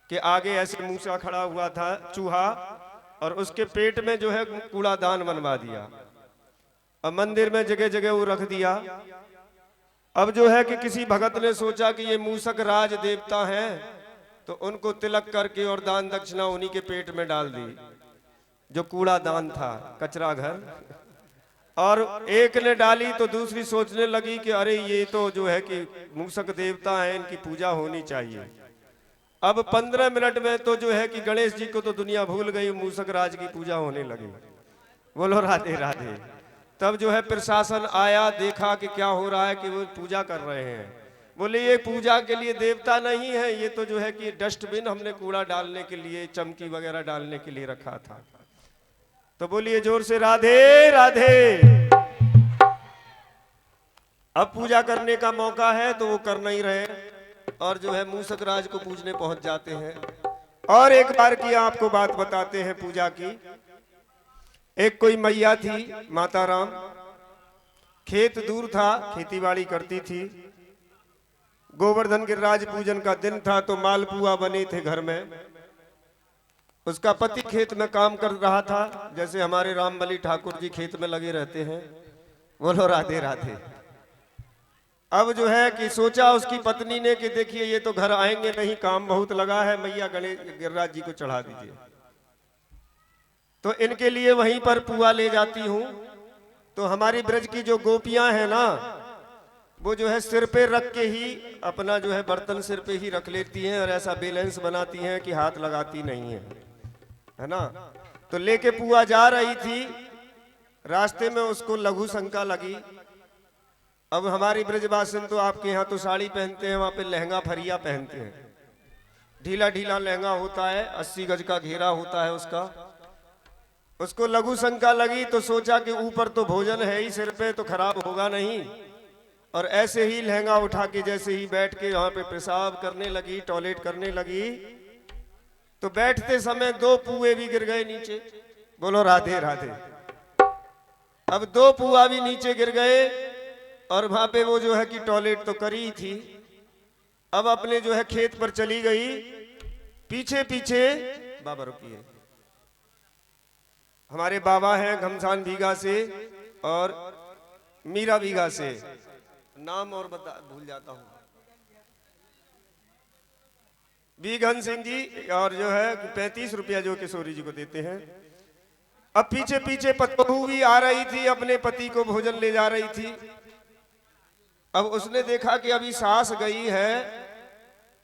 कि आगे ऐसे मूसा खड़ा हुआ था चूहा, और उसके पेट में जो है कूड़ादान बनवा दिया। अब मंदिर में जगह जगह वो रख दिया। अब जो है कि किसी भगत ने सोचा कि ये मूसक राज देवता हैं, तो उनको तिलक करके और दान दक्षिणा उन्हीं के पेट में डाल दी, जो कूड़ादान था, कचरा घर। और एक ने डाली तो दूसरी सोचने लगी कि अरे ये तो जो है कि मूसक देवता हैं, इनकी पूजा होनी चाहिए। अब 15 मिनट में तो जो है कि गणेश जी को तो दुनिया भूल गई, मूसक राज की पूजा होने लगी। बोलो राधे राधे। तब जो है प्रशासन आया, देखा कि क्या हो रहा है, कि वो पूजा कर रहे हैं। बोले ये पूजा के लिए देवता नहीं है, ये तो जो है कि डस्टबिन हमने कूड़ा डालने के लिए, चमकी वगैरह डालने के लिए रखा था। तो बोलिए जोर से राधे राधे। अब पूजा करने का मौका है तो वो कर नहीं रहे, और जो है मूसक राज को पूजने पहुंच जाते हैं। और एक बार की आपको बात बताते हैं पूजा की। एक कोई मैया थी, माता राम, खेत दूर था, खेतीबाड़ी करती थी। गोवर्धन गिरिराज पूजन का दिन था तो मालपुआ बने थे घर में। उसका पति खेत में काम कर रहा था, जैसे हमारे रामबली ठाकुर जी खेत में लगे रहते हैं। बोलो राधे राधे। अब जो है कि सोचा उसकी पत्नी ने कि देखिए ये तो घर आएंगे नहीं, काम बहुत लगा है, मैया गणेश गिरिराज जी को चढ़ा दीजिए। तो इनके लिए वहीं पर पुआ ले जाती हूँ। तो हमारी ब्रज की जो गोपियां हैं ना, वो जो है सिर पे रख के ही अपना जो है बर्तन सिर पे ही रख लेती हैं और ऐसा बैलेंस बनाती हैं कि हाथ लगाती नहीं है ना। तो लेके पुआ जा रही थी, रास्ते में उसको लघु शंका लगी। अब हमारी ब्रजवासिन तो आपके यहाँ तो साड़ी पहनते हैं, वहां पे लहंगा फरिया पहनते हैं, ढीला ढीला लहंगा होता है, 80 गज का घेरा होता है उसका। उसको लघु शंका लगी तो सोचा कि ऊपर तो भोजन है ही, सिर पे तो खराब होगा नहीं। और ऐसे ही लहंगा उठा के जैसे ही बैठ के वहां पे पेशाब करने लगी, टॉयलेट करने लगी, तो बैठते समय 2 पुए भी गिर गए नीचे। बोलो राधे राधे। अब 2 पुआ भी नीचे गिर गए और वहां पे वो जो है कि टॉयलेट तो करी थी। अब अपने जो है खेत पर चली गई, पीछे पीछे बाबा रुकिए, हमारे बाबा हैं घमसान बीघा से और मीरा बीघा से, नाम और बता भूल जाता हूं, बीघन सिंह जी, और जो है 35 रुपया जो किशोरी जी को देते हैं। अब पीछे पीछे पतोहू भी आ रही थी, अपने पति को भोजन ले जा रही थी। अब उसने देखा कि अभी सास गई है,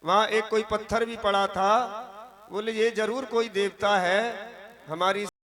वहां एक कोई पत्थर भी पड़ा था। बोले ये जरूर कोई देवता है, हमारी